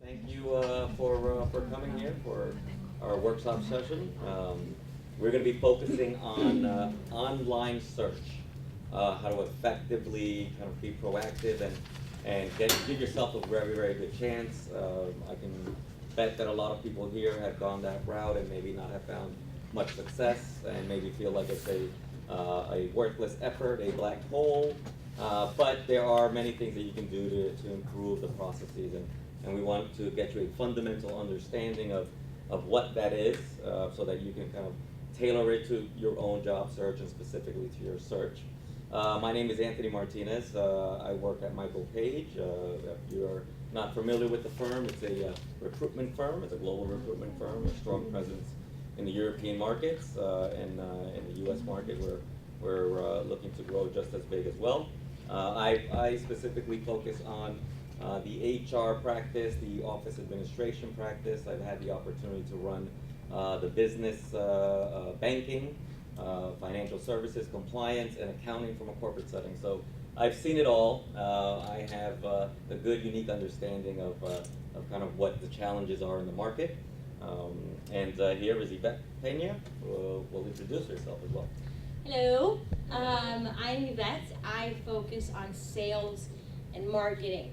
Thank you for coming here for our workshop session. We're going to be focusing on online search, how to effectively kind of be proactive and give yourself a very, very good chance. I can bet that a lot of people here have gone that route and maybe not have found much success and maybe feel like it's a worthless effort, a black hole. But there are many things that you can do to improve the processes, and we want to get you a fundamental understanding of what that is, so that you can kind of tailor it to your own job search and specifically to your search. My name is Anthony Martinez. I work at Michael Page. If you're not familiar with the firm, it's a recruitment firm. It's a global recruitment firm, a strong presence in the European markets, and in the U.S. market. We're looking to grow just as big as well. I specifically focus on the HR practice, the office administration practice. I've had the opportunity to run the business banking, financial services, compliance, and accounting from a corporate setting. So I've seen it all. I have a good, unique understanding of kind of what the challenges are in the market. And here is Yvette Pena, who will introduce herself as well. Hello, I'm Yvette. I focus on sales and marketing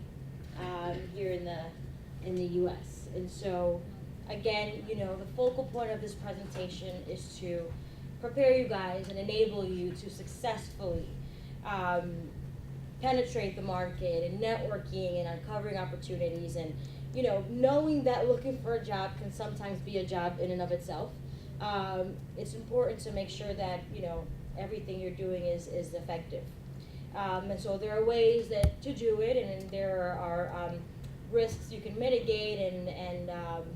here in the U.S. And so, again, the focal point of this presentation is to prepare you guys and enable you to successfully penetrate the market and networking and uncovering opportunities, and knowing that looking for a job can sometimes be a job in and of itself. It's important to make sure that everything you're doing is effective. And so there are ways to do it, and there are risks you can mitigate, and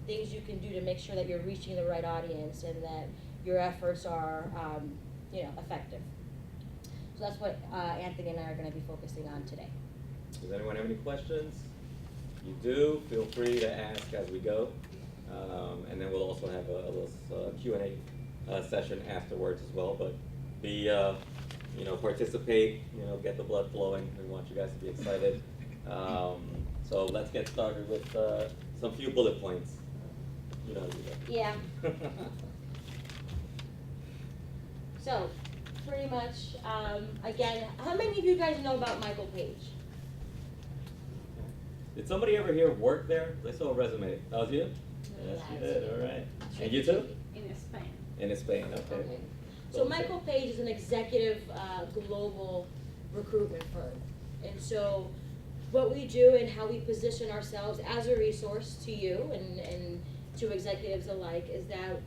things you can do to make sure that you're reaching the right audience and that your efforts are effective. So that's what Anthony and I are going to be focusing on today. Does anyone have any questions? If you do, feel free to ask as we go. And then we'll also have a little Q&A session afterwards as well. But participate, get the blood flowing. We want you guys to be excited. So let's get started with some few bullet points. Yeah. So, pretty much, again, how many of you guys know about Michael Page? Did somebody ever here work there? I saw a resume. That was you? Yes, you did. All right. And you too? In Spain. In Spain, okay. So Michael Page is an executive global recruitment firm. And so what we do and how we position ourselves as a resource to you and to executives alike is that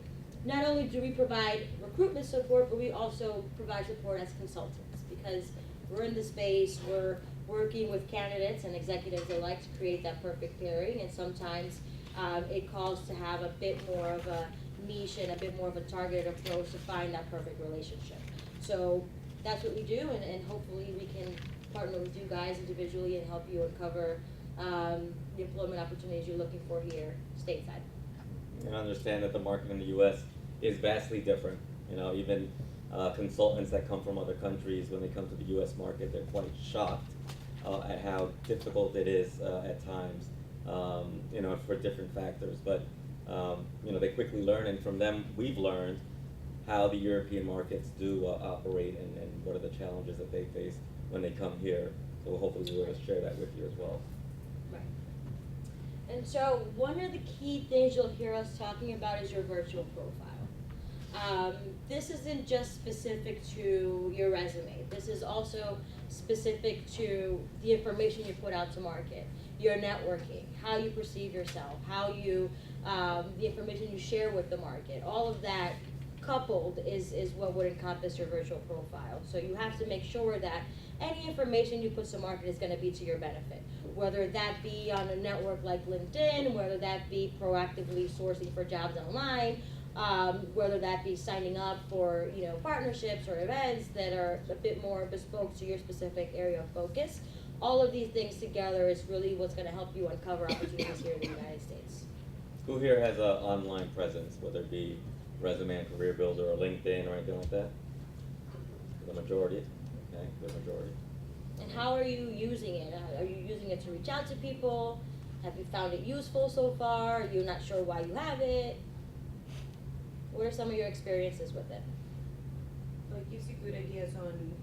not only do we provide recruitment support, but we also provide support as consultants, because we're in the space, we're working with candidates and executives alike to create that perfect pairing, and sometimes it calls to have a bit more of a niche and a bit more of a targeted approach to find that perfect relationship. So that's what we do, and hopefully we can partner with you guys individually and help you uncover the employment opportunities you're looking for here stateside. And understand that the market in the U.S. is vastly different. Even consultants that come from other countries, when they come to the U.S. market, they're quite shocked at how difficult it is at times, for different factors. But they quickly learn, and from them, we've learned how the European markets do operate and what are the challenges that they face when they come here. So hopefully we're going to share that with you as well. Right. And so one of the key things you'll hear us talking about is your virtual profile. This isn't just specific to your resume. This is also specific to the information you put out to market, your networking, how you perceive yourself, how you, the information you share with the market. All of that coupled is what would encompass your virtual profile. So you have to make sure that any information you put to market is going to be to your benefit, whether that be on a network like LinkedIn, whether that be proactively sourcing for jobs online, whether that be signing up for partnerships or events that are a bit more bespoke to your specific area of focus. All of these things together is really what's going to help you uncover opportunities here in the United States. Who here has an online presence, whether it be Resume and Career Builder or LinkedIn or anything like that? The majority. Okay, the majority. And how are you using it? Are you using it to reach out to people? Have you found it useful so far? You're not sure why you have it? What are some of your experiences with it? Well, it gives you good ideas on,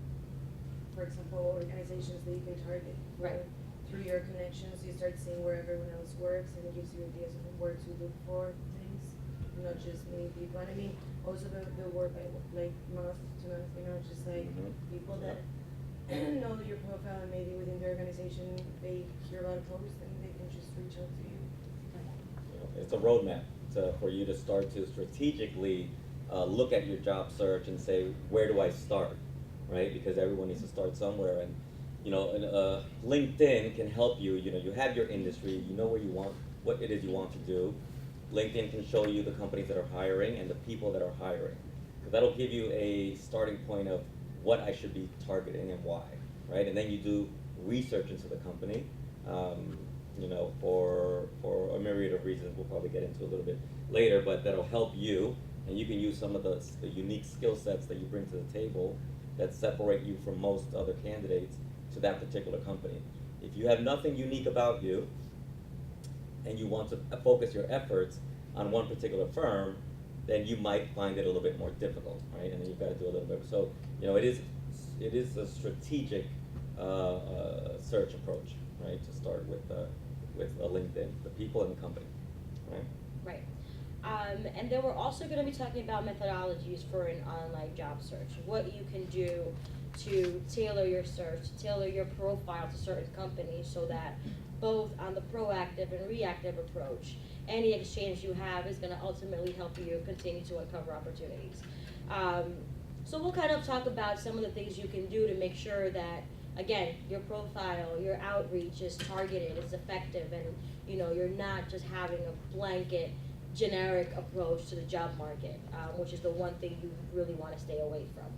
for example, organizations that you can target. Right. Through your connections, you start seeing where everyone else works, and it gives you ideas of where to look for things, not just many people. And I mean, also the work like mouth to mouth, just like people that know your profile, and maybe within the organization they hear about a post and they can just reach out to you. It's a roadmap for you to start to strategically look at your job search and say, where do I start, right? Because everyone needs to start somewhere, and LinkedIn can help you. You have your industry, you know what it is you want to do. LinkedIn can show you the companies that are hiring and the people that are hiring. So that'll give you a starting point of what I should be targeting and why, right? And then you do research into the company. For a myriad of reasons we'll probably get into a little bit later, but that'll help you, and you can use some of the unique skill sets that you bring to the table that separate you from most other candidates to that particular company. If you have nothing unique about you, and you want to focus your efforts on one particular firm, then you might find it a little bit more difficult, right? And then you've got to do a little bit. So, it is a strategic search approach, right? To start with LinkedIn, the people and the company, right? Right. And then we're also going to be talking about methodologies for an online job search. What you can do to tailor your search, tailor your profile to certain companies, so that both on the proactive and reactive approach, any exchange you have is going to ultimately help you continue to uncover opportunities. So we'll kind of talk about some of the things you can do to make sure that, again, your profile, your outreach is targeted, is effective, and you're not just having a blanket, generic approach to the job market, which is the one thing you really want to stay away from.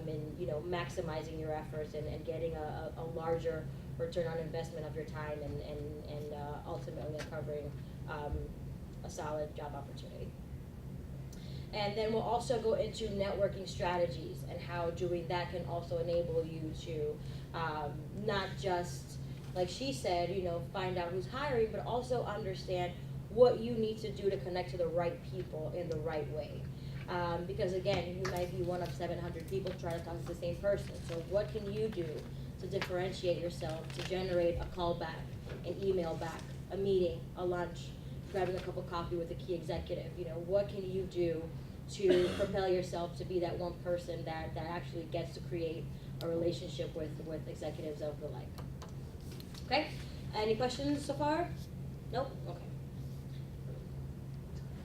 And maximizing your efforts and getting a larger return on investment of your time and ultimately uncovering a solid job opportunity. And then we'll also go into networking strategies and how doing that can also enable you to not just, like she said, find out who's hiring, but also understand what you need to do to connect to the right people in the right way. Because again, you might be one of 700 people trying to talk to the same person. So what can you do to differentiate yourself, to generate a call back, an email back, a meeting, a lunch, grabbing a cup of coffee with a key executive? What can you do to propel yourself to be that one person that actually gets to create a relationship with executives of the like? Okay? Any questions so far? Nope? Okay.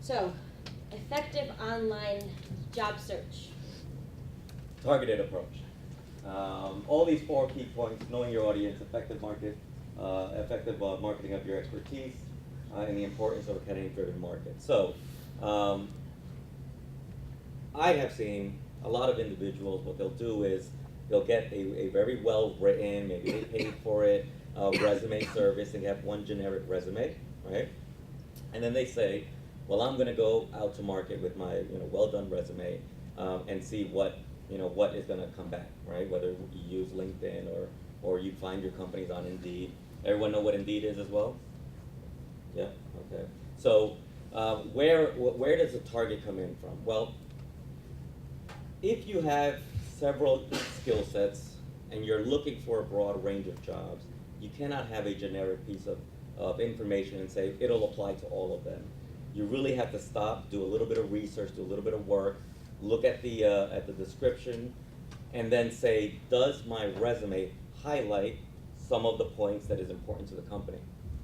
So, effective online job search. Targeted approach. All these 4 key points: knowing your audience, effective marketing of your expertise, and the importance of a candidate-driven market. So, I have seen a lot of individuals, what they'll do is they'll get a very well-written, maybe they paid for it, resume service. They have one generic resume, right? And then they say, well, I'm going to go out to market with my well-done resume and see what is going to come back, right? Whether you use LinkedIn or you find your companies on Indeed. Everyone know what Indeed is as well? Yeah. Okay. So where does the target come in from? Well, if you have several skill sets and you're looking for a broad range of jobs, you cannot have a generic piece of information and say it'll apply to all of them. You really have to stop, do a little bit of research, do a little bit of work, look at the description, and then say, does my resume highlight some of the points that is important to the company?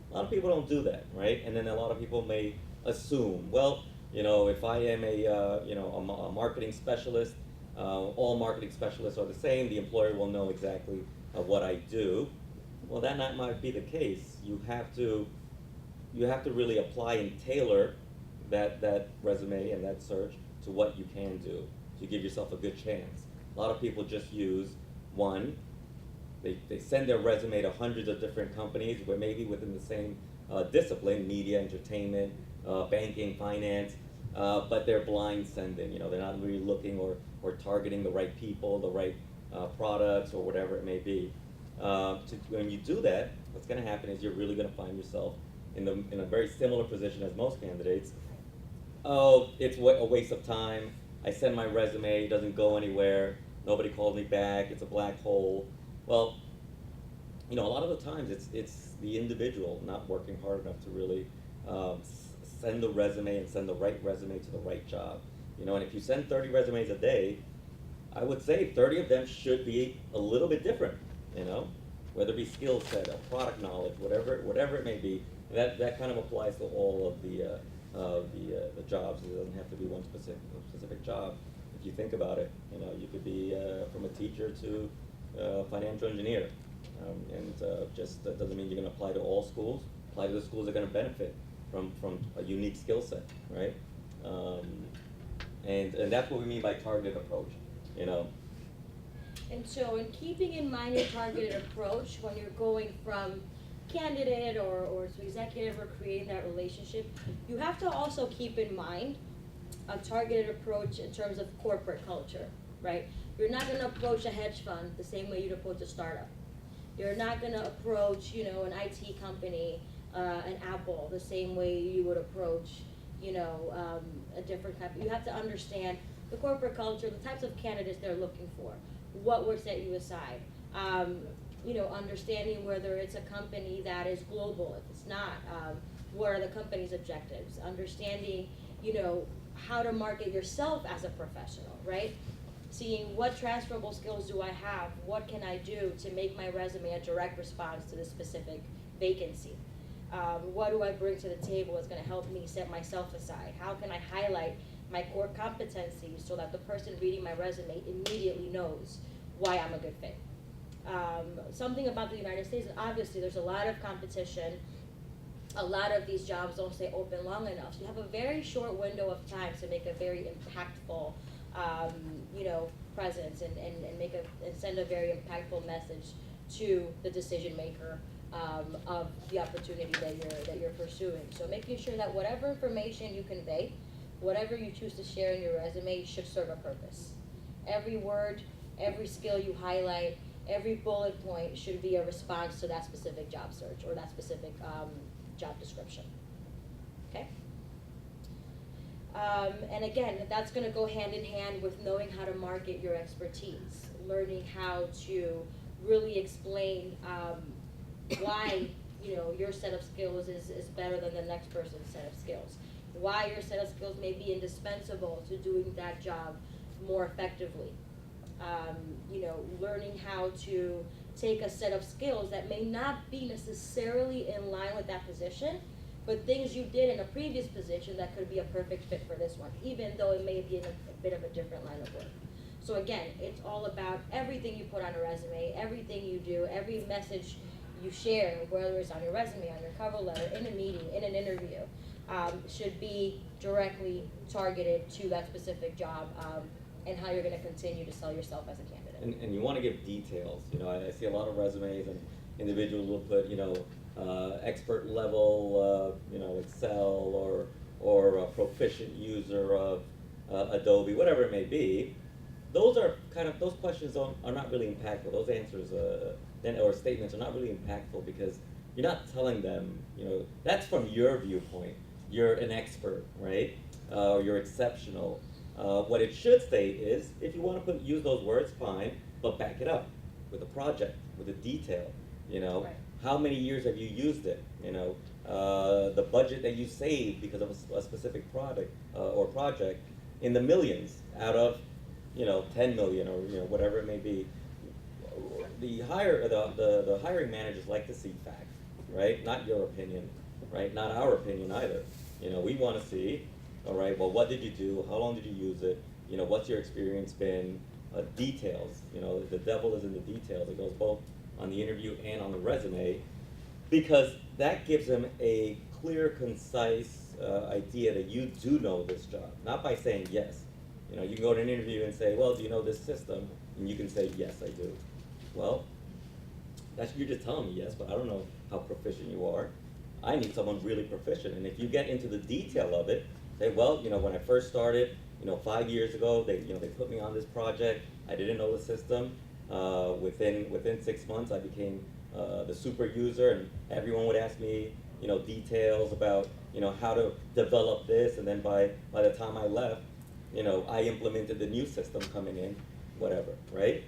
A lot of people don't do that, right? And then a lot of people may assume, well, if I am a marketing specialist, all marketing specialists are the same. The employer will know exactly what I do. Well, that might be the case. You have to really apply and tailor that resume and that search to what you can do to give yourself a good chance. A lot of people just use one. They send their resume to hundreds of different companies, where maybe within the same discipline, media, entertainment, banking, finance, but they're blind sending. They're not really looking or targeting the right people, the right products, or whatever it may be. When you do that, what's going to happen is you're really going to find yourself in a very similar position as most candidates. Oh, it's a waste of time. I send my resume, it doesn't go anywhere. Nobody called me back. It's a black hole. Well, a lot of the times it's the individual not working hard enough to really send the resume and send the right resume to the right job. And if you send 30 resumes a day, I would say 30 of them should be a little bit different. Whether it be skill set, or product knowledge, whatever it may be. That kind of applies to all of the jobs. It doesn't have to be one specific job. If you think about it, you could be from a teacher to a financial engineer. Just that doesn't mean you're going to apply to all schools. Apply to the schools that are going to benefit from a unique skill set, right? And that's what we mean by targeted approach, And so in keeping in mind your targeted approach when you're going from candidate or to executive or creating that relationship, you have to also keep in mind a targeted approach in terms of corporate culture, right? You're not going to approach a hedge fund the same way you'd approach a startup. You're not going to approach, an IT company, an Apple, the same way you would approach, a different company. You have to understand the corporate culture, the types of candidates they're looking for, what would set you aside. Understanding whether it's a company that is global, if it's not, what are the company's objectives, understanding, how to market yourself as a professional, right? Seeing what transferable skills do I have, what can I do to make my resume a direct response to the specific vacancy. What do I bring to the table that's going to help me set myself aside? How can I highlight my core competencies so that the person reading my resume immediately knows why I'm a good fit. Something about the United States, obviously there's a lot of competition. A lot of these jobs don't stay open long enough. So you have a very short window of time to make a very impactful presence and send a very impactful message to the decision maker of the opportunity that you're pursuing. So making sure that whatever information you convey, whatever you choose to share in your resume should serve a purpose. Every word, every skill you highlight, every bullet point should be a response to that specific job search or that specific job description. Okay? And again, that's going to go hand in hand with knowing how to market your expertise, learning how to really explain why your set of skills is better than the next person's set of skills, why your set of skills may be indispensable to doing that job more effectively. Learning how to take a set of skills that may not be necessarily in line with that position, but things you did in a previous position that could be a perfect fit for this one, even though it may be in a bit of a different line of work. So again, it's all about everything you put on a resume, everything you do, every message you share, whether it's on your resume, on your cover letter, in a meeting, in an interview, should be directly targeted to that specific job and how you're going to continue to sell yourself as a candidate. And you want to give details. I see a lot of resumes and individuals will put, expert level, Excel or a proficient user of Adobe, whatever it may be. Those questions are not really impactful. Those answers or statements are not really impactful because you're not telling them, that's from your viewpoint. You're an expert, right? You're exceptional. What it should state is, if you want to use those words, fine, but back it up with a project, with a detail. Right. How many years have you used it? The budget that you saved because of a specific product or project in the millions out of 10 million or whatever it may be. The hiring managers like to see facts, right? Not your opinion, right? Not our opinion either. We want to see, all right, well, what did you do? How long did you use it? What's your experience been? Details. The devil is in the details. It goes both on the interview and on the resume, because that gives them a clear, concise idea that you do know this job. Not by saying yes. You can go to an interview and say, well, do you know this system? And you can say, yes, I do. Well, you're just telling me yes, but I don't know how proficient you are. I need someone really proficient. And if you get into the detail of it, say, well, when I first started, 5 years ago, they put me on this project. I didn't know the system. Within 6 months, I became the super user, and everyone would ask me, details about, how to develop this, and then by the time I left, I implemented the new system coming in, whatever, right?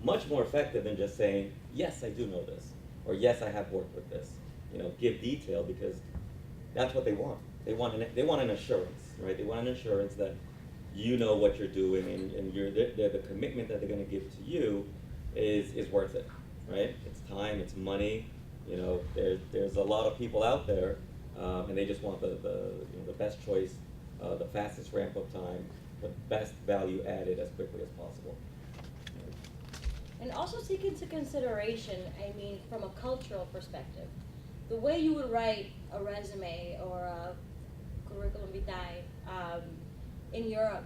Much more effective than just saying, yes, I do know this, or yes, I have worked with this. Give detail, because that's what they want. They want an assurance, right? They want an assurance that you know what you're doing, and the commitment that they're going to give to you is worth it, right? It's time, it's money. There's a lot of people out there, and they just want the best choice, the fastest ramp up time, the best value added as quickly as possible. And also take into consideration, from a cultural perspective, the way you would write a resume or a curriculum vitae in Europe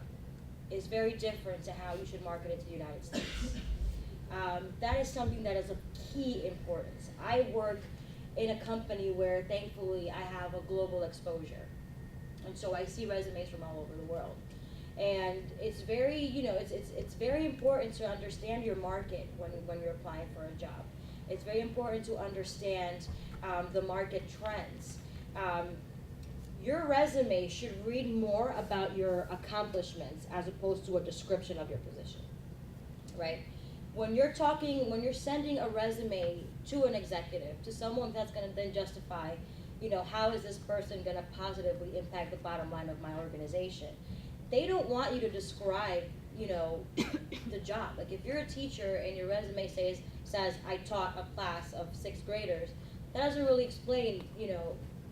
is very different to how you should market it to the United States. That is something that is of key importance. I work in a company where thankfully I have a global exposure. And so I see resumes from all over the world. And it's very, it's very important to understand your market when you're applying for a job. It's very important to understand the market trends. Your resume should read more about your accomplishments as opposed to a description of your position, right? When you're sending a resume to an executive, to someone that's gonna then justify, how is this person gonna positively impact the bottom line of my organization? They don't want you to describe, the job. Like if you're a teacher and your resume says I taught a class of 6th graders, that doesn't really explain,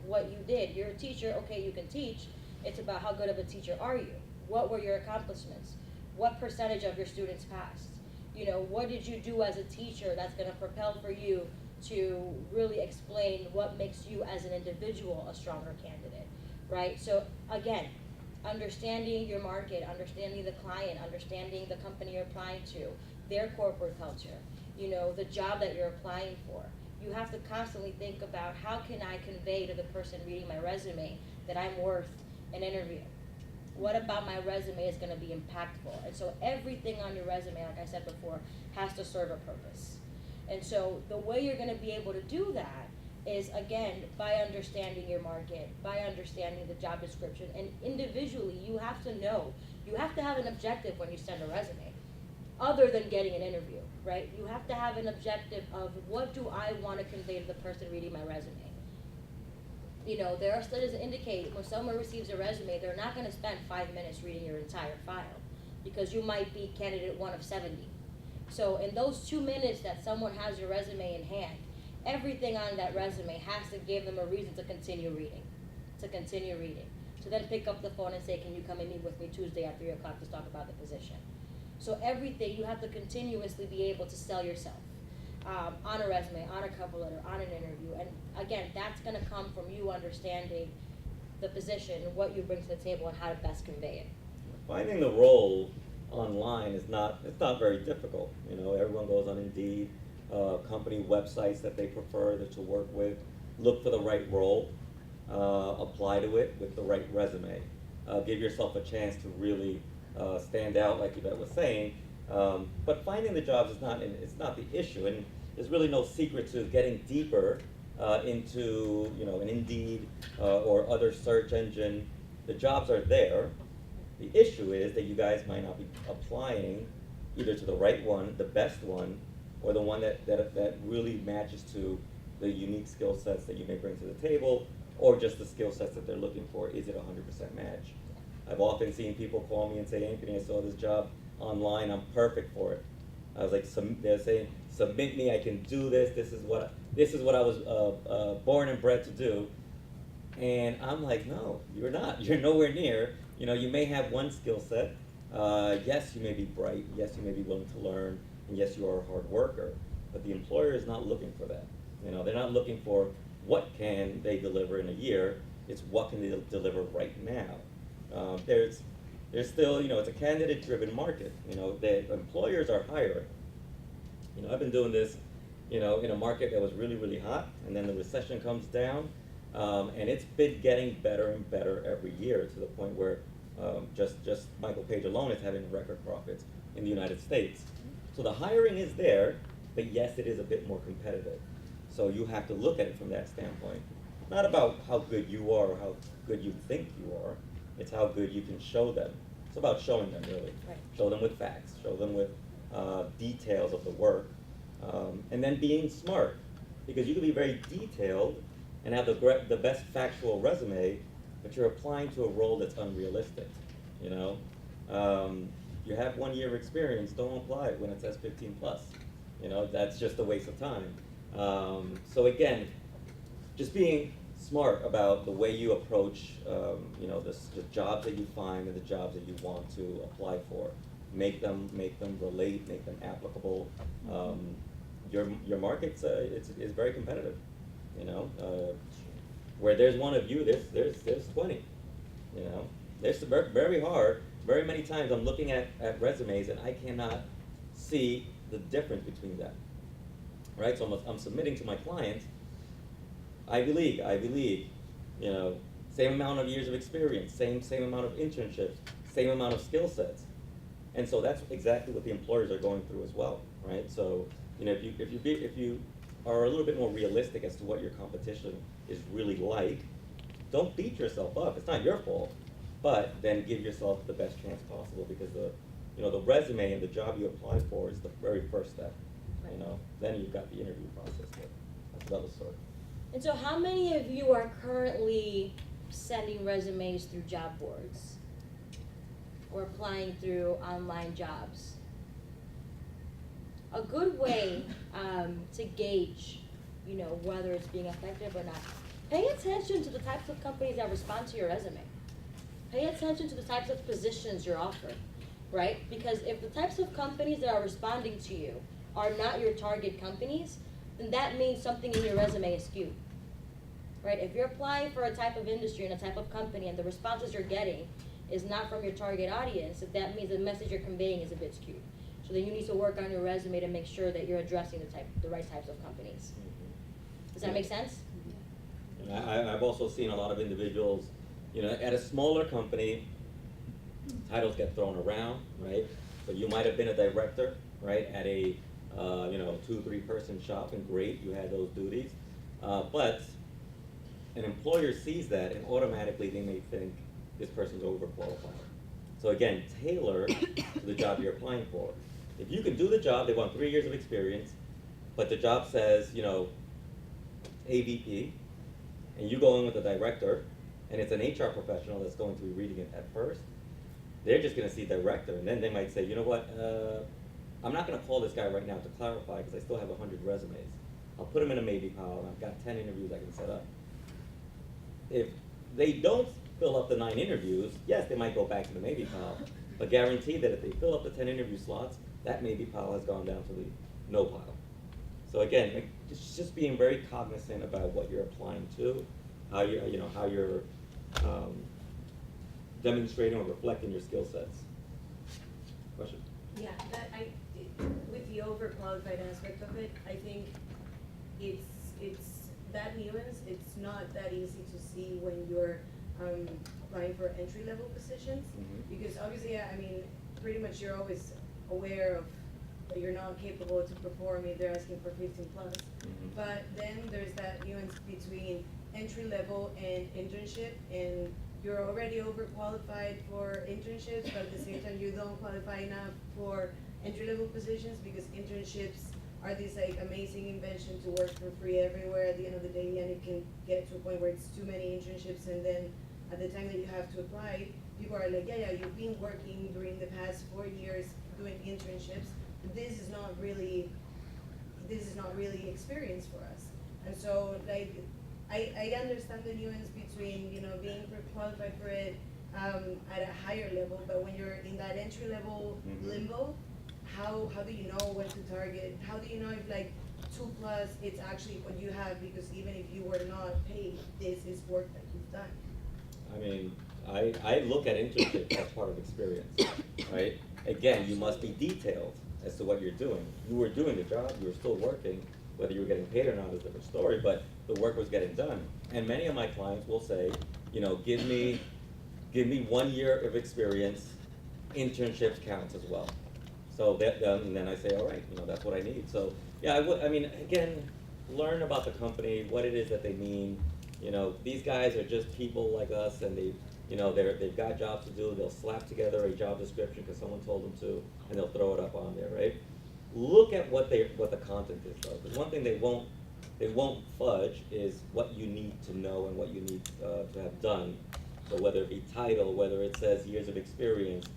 what you did. You're a teacher, okay, you can teach. It's about how good of a teacher are you? What were your accomplishments? What percentage of your students passed? What did you do as a teacher that's gonna propel for you to really explain what makes you as an individual a stronger candidate, right? So again, understanding your market, understanding the client, understanding the company you're applying to, their corporate culture, the job that you're applying for. You have to constantly think about how can I convey to the person reading my resume that I'm worth an interview? What about my resume is going to be impactful? And so everything on your resume, like I said before, has to serve a purpose. And so the way you're going to be able to do that is, again, by understanding your market, by understanding the job description, and individually you have to know, you have to have an objective when you send a resume, other than getting an interview, right? You have to have an objective of what do I want to convey to the person reading my resume. There are studies that indicate when someone receives a resume, they're not going to spend 5 minutes reading your entire file, because you might be candidate 1 of 70. So in those 2 minutes that someone has your resume in hand, everything on that resume has to give them a reason to continue reading, to then pick up the phone and say, can you come and meet with me Tuesday at 3 o'clock to talk about the position? So everything, you have to continuously be able to sell yourself on a resume, on a cover letter, on an interview. And again, that's gonna come from you understanding the position, what you bring to the table, and how to best convey it. Finding the role online it's not very difficult. Everyone goes on Indeed, company websites that they prefer to work with, look for the right role, apply to it with the right resume. Give yourself a chance to really stand out, like Yvette was saying. But finding the jobs it's not the issue, and there's really no secret to getting deeper into an Indeed or other search engine. The jobs are there. The issue is that you guys might not be applying either to the right one, the best one, or the one that really matches to the unique skill sets that you may bring to the table, or just the skill sets that they're looking for. Is it a 100% match? I've often seen people call me and say, Anthony, I saw this job online, I'm perfect for it. I was like, they're saying, submit me, I can do this, this is what I was born and bred to do. And I'm like, no, you're not. You're nowhere near. You may have one skill set. Yes, you may be bright. Yes, you may be willing to learn. And yes, you are a hard worker. But the employer is not looking for that. They're not looking for what can they deliver in a year. It's what can they deliver right now. There's still, it's a candidate-driven market. The employers are hiring. I've been doing this, in a market that was really, really hot, and then the recession comes down. And it's been getting better and better every year, to the point where just Michael Page alone is having record profits in the United States. So the hiring is there, but yes, it is a bit more competitive. So you have to look at it from that standpoint. Not about how good you are or how good you think you are, it's how good you can show them. It's about showing them, really. Right. Show them with facts, show them with details of the work, and then being smart. Because you can be very detailed and have the best factual resume, but you're applying to a role that's unrealistic, you know? You have 1 year of experience, don't apply it when it says 15 plus. You know, that's just a waste of time. So again, just being smart about the way you approach, you know, the jobs that you find and the jobs that you want to apply for. Make them relate, make them applicable. Your market's is very competitive. You know, where there's one of you, there's 20. You know, there's very hard. Very many times I'm looking at resumes and I cannot see the difference between them. Right, so I'm submitting to my client. Ivy League, you know, same amount of years of experience, same amount of internships, same amount of skill sets, and so that's exactly what the employers are going through as well, right? So, you know, if you are a little bit more realistic as to what your competition is really like, don't beat yourself up. It's not your fault, but then give yourself the best chance possible, because the resume and the job you apply for is the very first step. You know, then you've got the interview process. But that's another story. And so how many of you are currently sending resumes through job boards or applying through online jobs? A good way to gauge, you know, whether it's being effective or not, pay attention to the types of companies that respond to your resume. Pay attention to the types of positions you're offered, right? Because if the types of companies that are responding to you are not your target companies, then that means something in your resume is skewed, right? If you're applying for a type of industry and a type of company and the responses you're getting is not from your target audience, that means the message you're conveying is a bit skewed. So then you need to work on your resume to make sure that you're addressing the right types of companies. Does that make sense? And I've also seen a lot of individuals, you know, at a smaller company, titles get thrown around, right? So you might have been a director, right, at a 2-3 person shop, and great, you had those duties. But an employer sees that and automatically they may think this person's overqualified. So again, tailor to the job you're applying for. If you can do the job, they want 3 years of experience, but the job says, you know, AVP, and you go in with a director, and it's an HR professional that's going to be reading it at first, they're just going to see director, and then they might say, you know what, I'm not going to call this guy right now to clarify because I still have 100 resumes. I'll put him in a maybe pile, and I've got 10 interviews I can set up. If they don't fill up the 9 interviews, yes, they might go back to the maybe pile, but guarantee that if they fill up the 10 interview slots, that maybe pile has gone down to the no pile. So again, it's just being very cognizant about what you're applying to, how you're demonstrating or reflecting your skill sets. Question? Yeah, with the overqualified aspect of it, I think it's that nuance. It's not that easy to see when you're applying for entry level positions, because obviously, I mean, pretty much you're always aware of that you're not capable to perform if they're asking for 15 plus. But then there's that nuance between entry level and internship, and you're already overqualified for internships, but at the same time you don't qualify enough for entry level positions, because internships are this like amazing invention to work for free everywhere at the end of the day, and it can get to a point where it's too many internships, and then at the time that you have to apply, people are like, yeah, you've been working during the past 4 years doing internships, but this is not really experience for us. And so like I understand the nuance between, you know, being qualified for it at a higher level, but when you're in that entry level limbo, how do you know when to target? How do you know if like 2 plus it's actually what you have? Because even if you were not paid, this is work that you've done. I mean, I look at internships as part of experience, right? Again, you must be detailed as to what you're doing. You were doing the job, you were still working, whether you were getting paid or not is a different story, but the work was getting done. And many of my clients will say, you know, give me 1 year of experience, internships counts as well. So that, and then I say, all right, that's what I need. So, yeah, I mean, again, learn about the company, what it is that they mean. These guys are just people like us, and they've got jobs to do. They'll slap together a job description because someone told them to, and they'll throw it up on there, right? Look at what the content is, though. Because one thing they won't fudge is what you need to know and what you need to have done. So whether it be title, whether it says years of experience,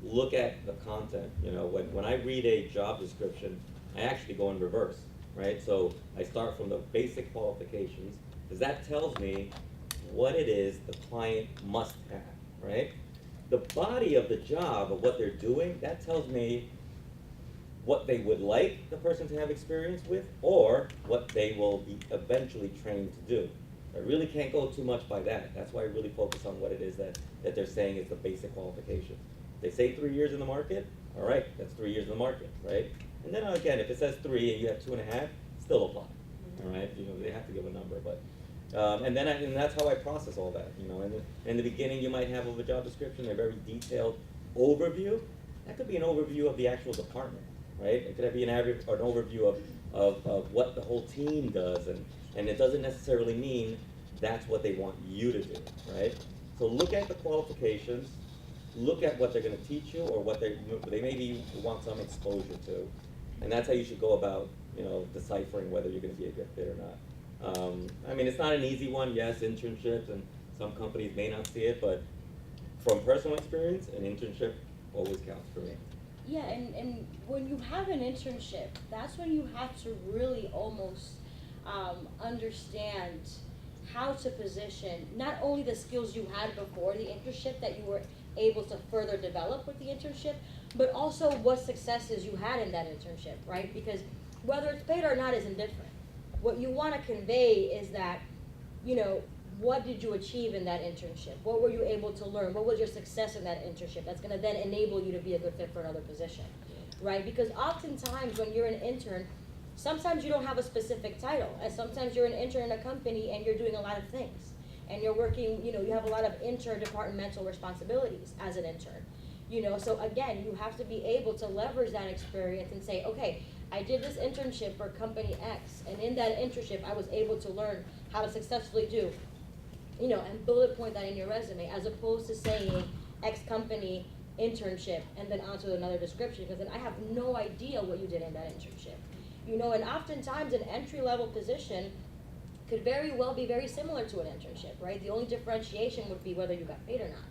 look at the content. When I read a job description, I actually go in reverse, right? So I start from the basic qualifications, because that tells me what it is the client must have, right? The body of the job of what they're doing, that tells me what they would like the person to have experience with, or what they will be eventually trained to do. I really can't go too much by that. That's why I really focus on what it is that they're saying is the basic qualifications. They say 3 years in the market, all right, that's 3 years in the market, right? And then again, if it says 3 and you have 2.5, still apply, all right? They have to give a number, but, and that's how I process all that, in the beginning you might have of a job description, a very detailed overview. That could be an overview of the actual department, right? It could be an overview of what the whole team does, and it doesn't necessarily mean that's what they want you to do, right? So look at the qualifications, look at what they're going to teach you, or what they maybe want some exposure to, and that's how you should go about, deciphering whether you're going to be a good fit or not. I mean, it's not an easy one. Yes, internships, and some companies may not see it, but from personal experience, an internship always counts for me. Yeah, and when you have an internship, that's when you have to really almost understand how to position not only the skills you had before the internship that you were able to further develop with the internship, but also what successes you had in that internship, right? Because whether it's paid or not is indifferent. What you want to convey is that, what did you achieve in that internship? What were you able to learn? What was your success in that internship? That's going to then enable you to be a good fit for another position, right? Because oftentimes when you're an intern, sometimes you don't have a specific title, and sometimes you're an intern in a company and you're doing a lot of things. And you're working, you have a lot of interdepartmental responsibilities as an intern. So again, you have to be able to leverage that experience and say, okay, I did this internship for company X, and in that internship, I was able to learn how to successfully do, and bullet point that in your resume, as opposed to saying X company internship and then onto another description, because then I have no idea what you did in that internship. And oftentimes an entry-level position could very well be very similar to an internship, right? The only differentiation would be whether you got paid or not.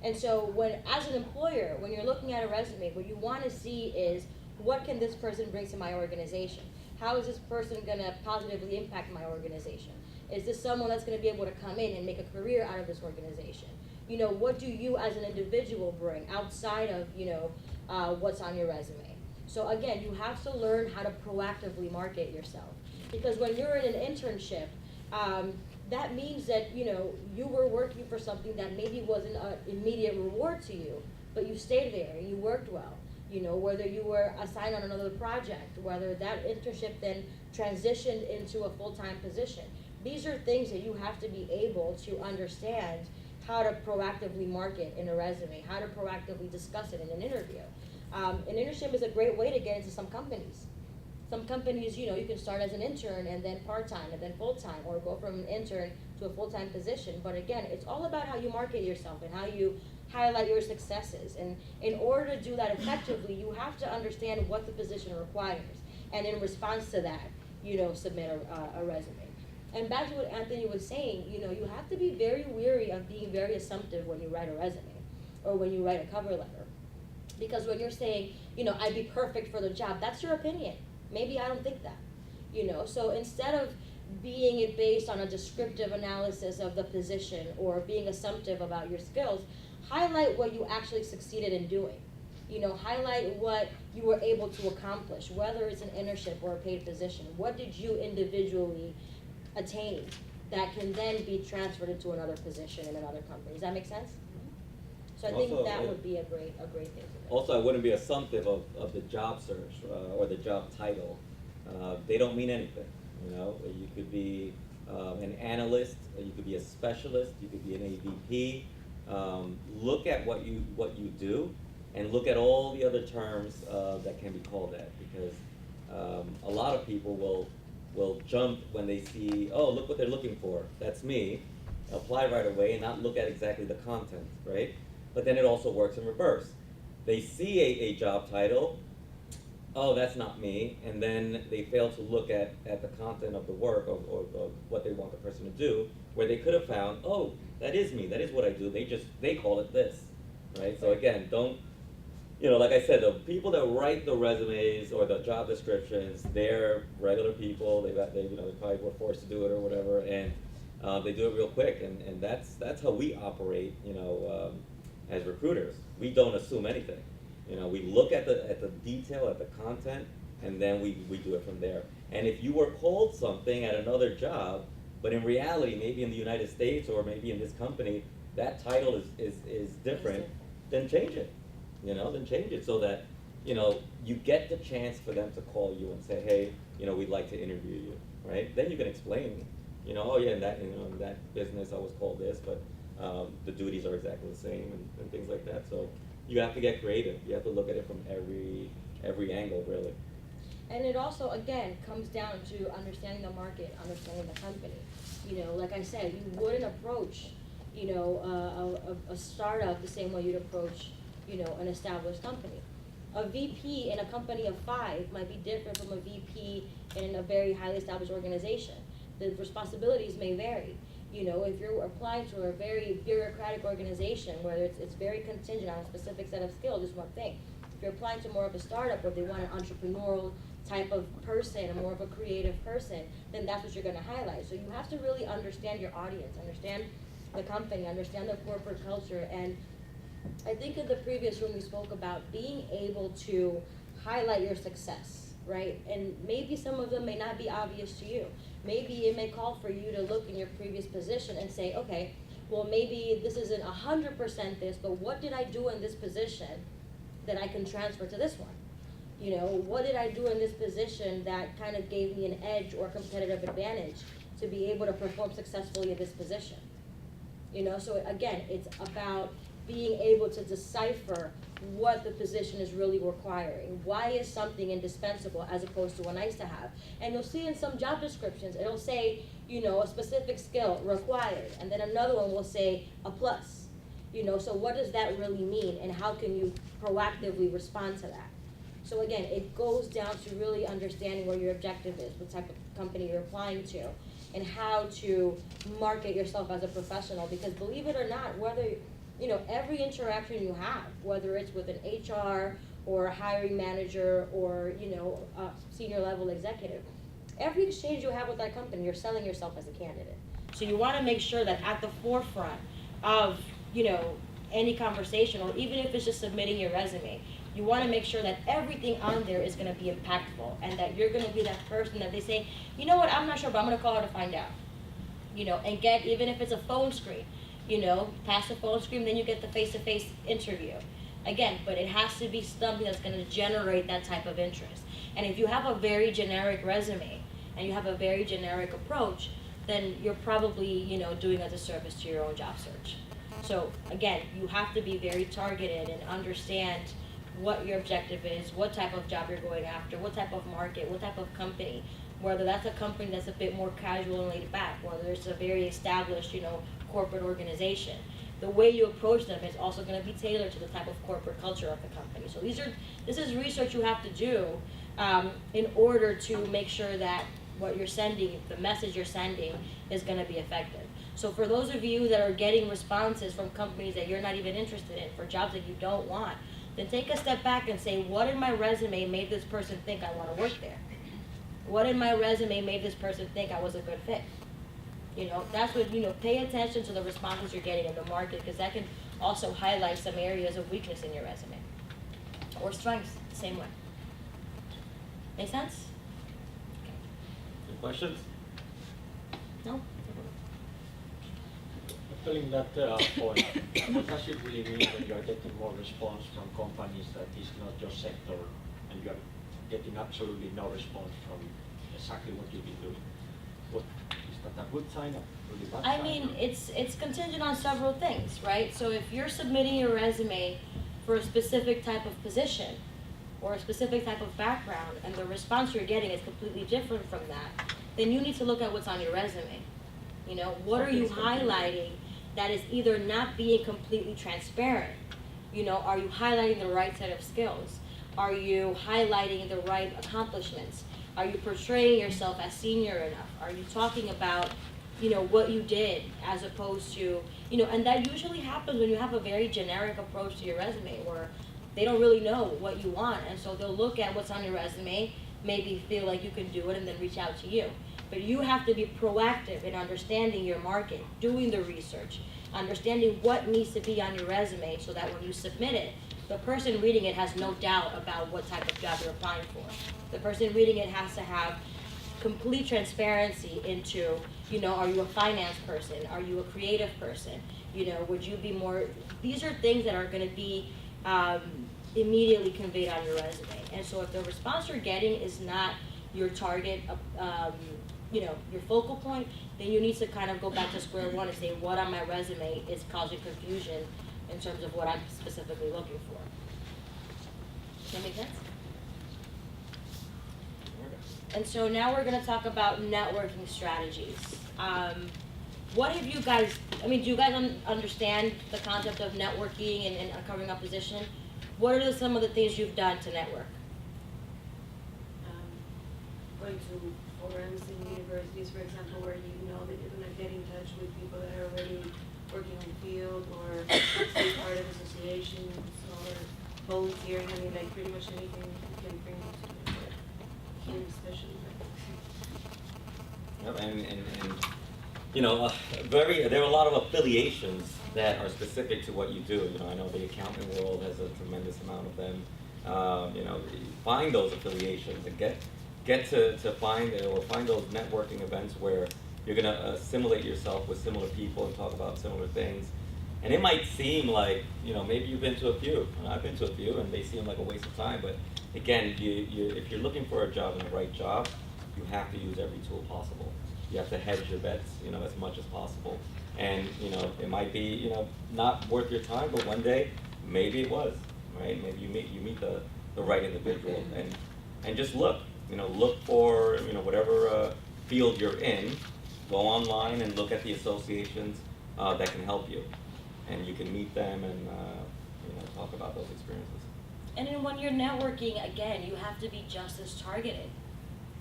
And so as an employer, when you're looking at a resume, what you want to see is, what can this person bring to my organization? How is this person going to positively impact my organization? Is this someone that's going to be able to come in and make a career out of this organization? What do you as an individual bring outside of, what's on your resume? So again, you have to learn how to proactively market yourself. Because when you're in an internship, that means that, you were working for something that maybe wasn't an immediate reward to you, but you stayed there and you worked well. Whether you were assigned on another project, whether that internship then transitioned into a full-time position. These are things that you have to be able to understand how to proactively market in a resume, how to proactively discuss it in an interview. An internship is a great way to get into some companies. Some companies, you can start as an intern and then part-time and then full-time, or go from an intern to a full-time position. But again, it's all about how you market yourself and how you highlight your successes. And in order to do that effectively, you have to understand what the position requires. And in response to that, submit a resume. And back to what Anthony was saying, you have to be very wary of being very assumptive when you write a resume or when you write a cover letter. Because when you're saying, I'd be perfect for the job, that's your opinion. Maybe I don't think that. So instead of being it based on a descriptive analysis of the position or being assumptive about your skills, highlight what you actually succeeded in doing. Highlight what you were able to accomplish, whether it's an internship or a paid position. What did you individually attain that can then be transferred into another position in another company? Does that make sense? So I think Also, that would be a great thing to do. Also, I wouldn't be assumptive of the job search or the job title. They don't mean anything. You could be an analyst, you could be a specialist, you could be an AVP. Look at what you do, and look at all the other terms that can be called that, because a lot of people will jump when they see, oh, look what they're looking for, that's me, apply right away and not look at exactly the content, right? But then it also works in reverse. They see a job title, oh, that's not me, and then they fail to look at the content of the work or what they want the person to do, where they could have found, oh, that is me, that is what I do, they call it this, right? So again, don't, like I said, the people that write the resumes or the job descriptions, they're regular people, they probably were forced to do it or whatever, and they do it real quick, and that's how we operate, as recruiters. We don't assume anything. We look at the detail, at the content, and then we do it from there. And if you were called something at another job, but in reality, maybe in the United States or maybe in this company, that title is different, then change it. Then change it so that, you get the chance for them to call you and say, hey, we'd like to interview you, right? Then you can explain, oh yeah, in that business I was called this, but the duties are exactly the same and things like that. So you have to get creative. You have to look at it from every angle, really. And it also, again, comes down to understanding the market, understanding the company. Like I said, you wouldn't approach, a startup the same way you'd approach, an established company. A VP in a company of 5 might be different from a VP in a very highly established organization. The responsibilities may vary. If you're applying to a very bureaucratic organization where it's very contingent on a specific set of skills, is one thing. If you're applying to more of a startup where they want an entrepreneurial type of person, or more of a creative person, then that's what you're going to highlight. So you have to really understand your audience, understand the company, understand the corporate culture. And I think in the previous room we spoke about being able to highlight your success, right? And maybe some of them may not be obvious to you. Maybe it may call for you to look in your previous position and say, okay, well, maybe this isn't 100% this, but what did I do in this position that I can transfer to this one? What did I do in this position that kind of gave me an edge or competitive advantage to be able to perform successfully in this position? So again, it's about being able to decipher what the position is really requiring. Why is something indispensable as opposed to a nice to have? And you'll see in some job descriptions, it'll say, a specific skill required, and then another one will say a plus. So what does that really mean, and how can you proactively respond to that? So again, it goes down to really understanding what your objective is, what type of company you're applying to, and how to market yourself as a professional. Because believe it or not, whether every interaction you have, whether it's with an HR or a hiring manager or, a senior level executive, every exchange you have with that company, you're selling yourself as a candidate. So you want to make sure that at the forefront of, any conversation, or even if it's just submitting your resume, you want to make sure that everything on there is going to be impactful, and that you're going to be that person that they say, you know what, I'm not sure, but I'm going to call her to find out. And get, even if it's a phone screen, pass the phone screen, then you get the face-to-face interview. Again, but it has to be something that's going to generate that type of interest. And if you have a very generic resume and you have a very generic approach, then you're probably, doing a disservice to your own job search. So again, you have to be very targeted and understand what your objective is, what type of job you're going after, what type of market, what type of company, whether that's a company that's a bit more casual and laid back, whether it's a very established, corporate organization. The way you approach them is also going to be tailored to the type of corporate culture of the company. So this is research you have to do in order to make sure that what you're sending, the message you're sending, is going to be effective. So for those of you that are getting responses from companies that you're not even interested in, for jobs that you don't want, then take a step back and say, what in my resume made this person think I want to work there? What in my resume made this person think I was a good fit? That's what, pay attention to the responses you're getting in the market, because that can also highlight some areas of weakness in your resume. Or strengths, the same way. Make sense? Any questions? No? Filling that point, what does it really mean when you're getting more response from companies that is not your sector, and you're getting absolutely no response from exactly what you've been doing? What is that a good sign, a really bad sign? It's contingent on several things, right? So if you're submitting your resume for a specific type of position or a specific type of background, and the response you're getting is completely different from that, then you need to look at what's on your resume. You know, what are you highlighting that is either not being completely transparent? You know, are you highlighting the right set of skills? Are you highlighting the right accomplishments? Are you portraying yourself as senior enough? Are you talking about, you know, what you did as opposed to, you know, and that usually happens when you have a very generic approach to your resume where they don't really know what you want, and so they'll look at what's on your resume, maybe feel like you can do it, and then reach out to you. But you have to be proactive in understanding your market, doing the research, understanding what needs to be on your resume so that when you submit it, the person reading it has no doubt about what type of job you're applying for. The person reading it has to have complete transparency into, you know, are you a finance person? Are you a creative person? You know, would you be more, these are things that are gonna be immediately conveyed on your resume. And so if the response you're getting is not your target, you know, your focal point, then you need to kind of go back to square one and say what on my resume is causing confusion in terms of what I'm specifically looking for. Does that make sense? And so now we're going to talk about networking strategies. What have you guys, I mean, do you guys understand the concept of networking and uncovering a position? What are some of the things you've done to network? Going to forums in universities, for example, where you know that you're going to get in touch with people that are already working in the field, or be part of associations, or volunteering. I mean, like pretty much anything you can bring to the network, here especially. Yep, and you know, there are a lot of affiliations that are specific to what you do. You know, I know the accounting world has a tremendous amount of them. You know, find those affiliations and get to find or find those networking events where you're gonna assimilate yourself with similar people and talk about similar things. And it might seem like, you know, maybe you've been to a few, and I've been to a few, and they seem like a waste of time. But again, if you're looking for a job and the right job, you have to use every tool possible. You have to hedge your bets, you know, as much as possible. And you know, it might be, you know, not worth your time, but one day maybe it was, right? Maybe you meet the right individual, and just look, you know, look for, you know, whatever field you're in. Go online and look at the associations that can help you, and you can meet them and you know, talk about those experiences. And then when you're networking, again, you have to be just as targeted.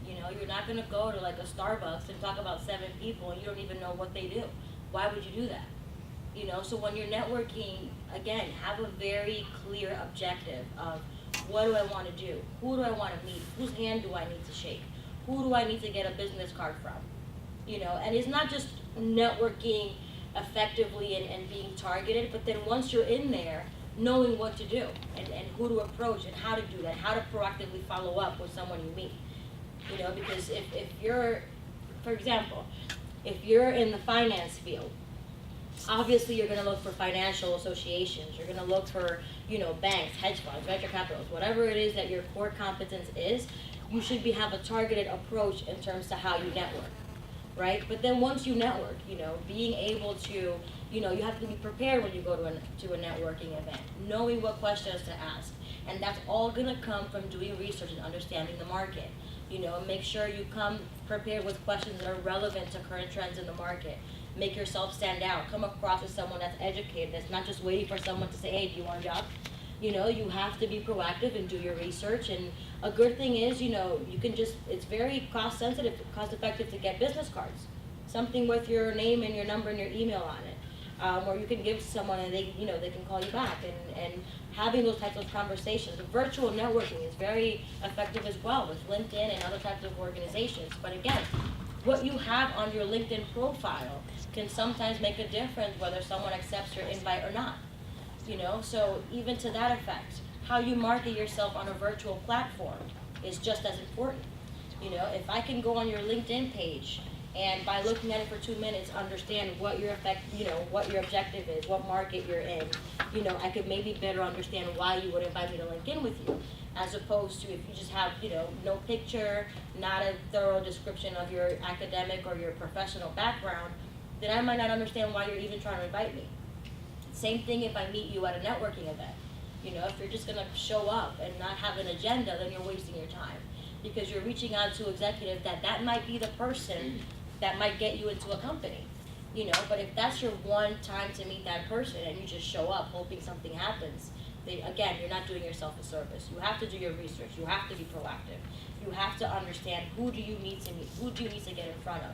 You know, you're not going to go to like a Starbucks and talk about 7 people and you don't even know what they do. Why would you do that? You know, so when you're networking, again, have a very clear objective of what do I want to do? Who do I want to meet? Whose hand do I need to shake? Who do I need to get a business card from? You know, and it's not just networking effectively and being targeted, but then once you're in there, knowing what to do and who to approach and how to do that, how to proactively follow up with someone you meet. You know, because if you're, for example, if you're in the finance field, obviously you're going to look for financial associations, you're going to look for, you know, banks, hedge funds, venture capitals, whatever it is that your core competence is, you should have a targeted approach in terms to how you network, right? But then once you network, you know, being able to, you know, you have to be prepared when you go to a networking event, knowing what questions to ask. And that's all going to come from doing research and understanding the market. You know, make sure you come prepared with questions that are relevant to current trends in the market. Make yourself stand out. Come across as someone that's educated, that's not just waiting for someone to say, hey, do you want a job? You know, you have to be proactive and do your research. And a good thing is, you know, you can just, it's very cost effective to get business cards. Something with your name and your number and your email on it. Or you can give someone and they, you know, they can call you back, and having those types of conversations. Virtual networking is very effective as well with LinkedIn and other types of organizations. But again, what you have on your LinkedIn profile can sometimes make a difference whether someone accepts your invite or not. You know, so even to that effect, how you market yourself on a virtual platform is just as important. You know, if I can go on your LinkedIn page and by looking at it for 2 minutes, understand what your what your objective is, what market you're in. You know, I could maybe better understand why you would invite me to link in with you, as opposed to if you just have, you know, no picture, not a thorough description of your academic or your professional background, then I might not understand why you're even trying to invite me. Same thing if I meet you at a networking event. You know, if you're just gonna show up and not have an agenda, then you're wasting your time. Because you're reaching out to executives that might be the person that might get you into a company. You know, but if that's your one time to meet that person and you just show up hoping something happens, then again, you're not doing yourself a service. You have to do your research. You have to be proactive. You have to understand who do you need to meet, who do you need to get in front of.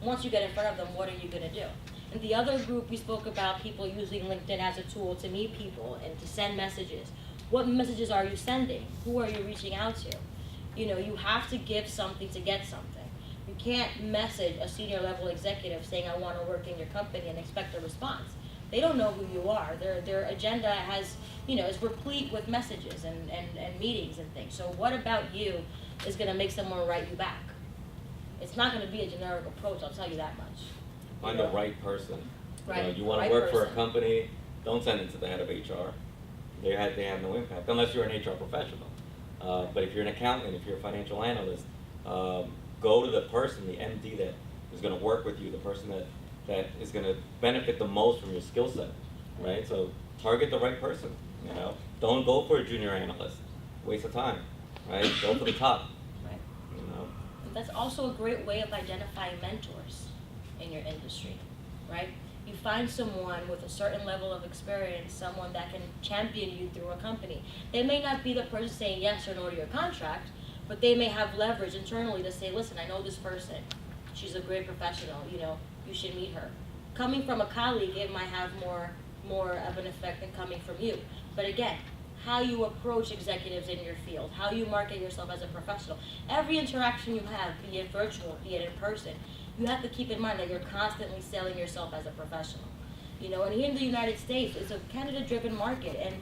Once you get in front of them, what are you gonna do? And the other group, we spoke about people using LinkedIn as a tool to meet people and to send messages. What messages are you sending? Who are you reaching out to? You know, you have to give something to get something. You can't message a senior level executive saying, I wanna work in your company and expect a response. They don't know who you are. Their agenda has, you know, is replete with messages and meetings and things. So what about you is gonna make someone write you back? It's not gonna be a generic approach, I'll tell you that much. Find the right person. Right, You wanna right work for a person. company, don't send it to the head of HR. They have no impact, unless you're an HR professional. But if you're an accountant, if you're a financial analyst, go to the person, the MD that is gonna work with you, the person that is gonna benefit the most from your skill set, right? So target the right person, you know? Don't go for a junior analyst, waste of time, right? Go for the top, Right. you know? That's also a great way of identifying mentors in your industry, right? You find someone with a certain level of experience, someone that can champion you through a company. They may not be the person saying yes or no to your contract, but they may have leverage internally to say, listen, I know this person. She's a great professional, you know, you should meet her. Coming from a colleague, it might have more of an effect than coming from you. But again, how you approach executives in your field, how you market yourself as a professional. Every interaction you have, be it virtual, be it in person, you have to keep in mind that you're constantly selling yourself as a professional. You know, and here in the United States, it's a candidate-driven market, and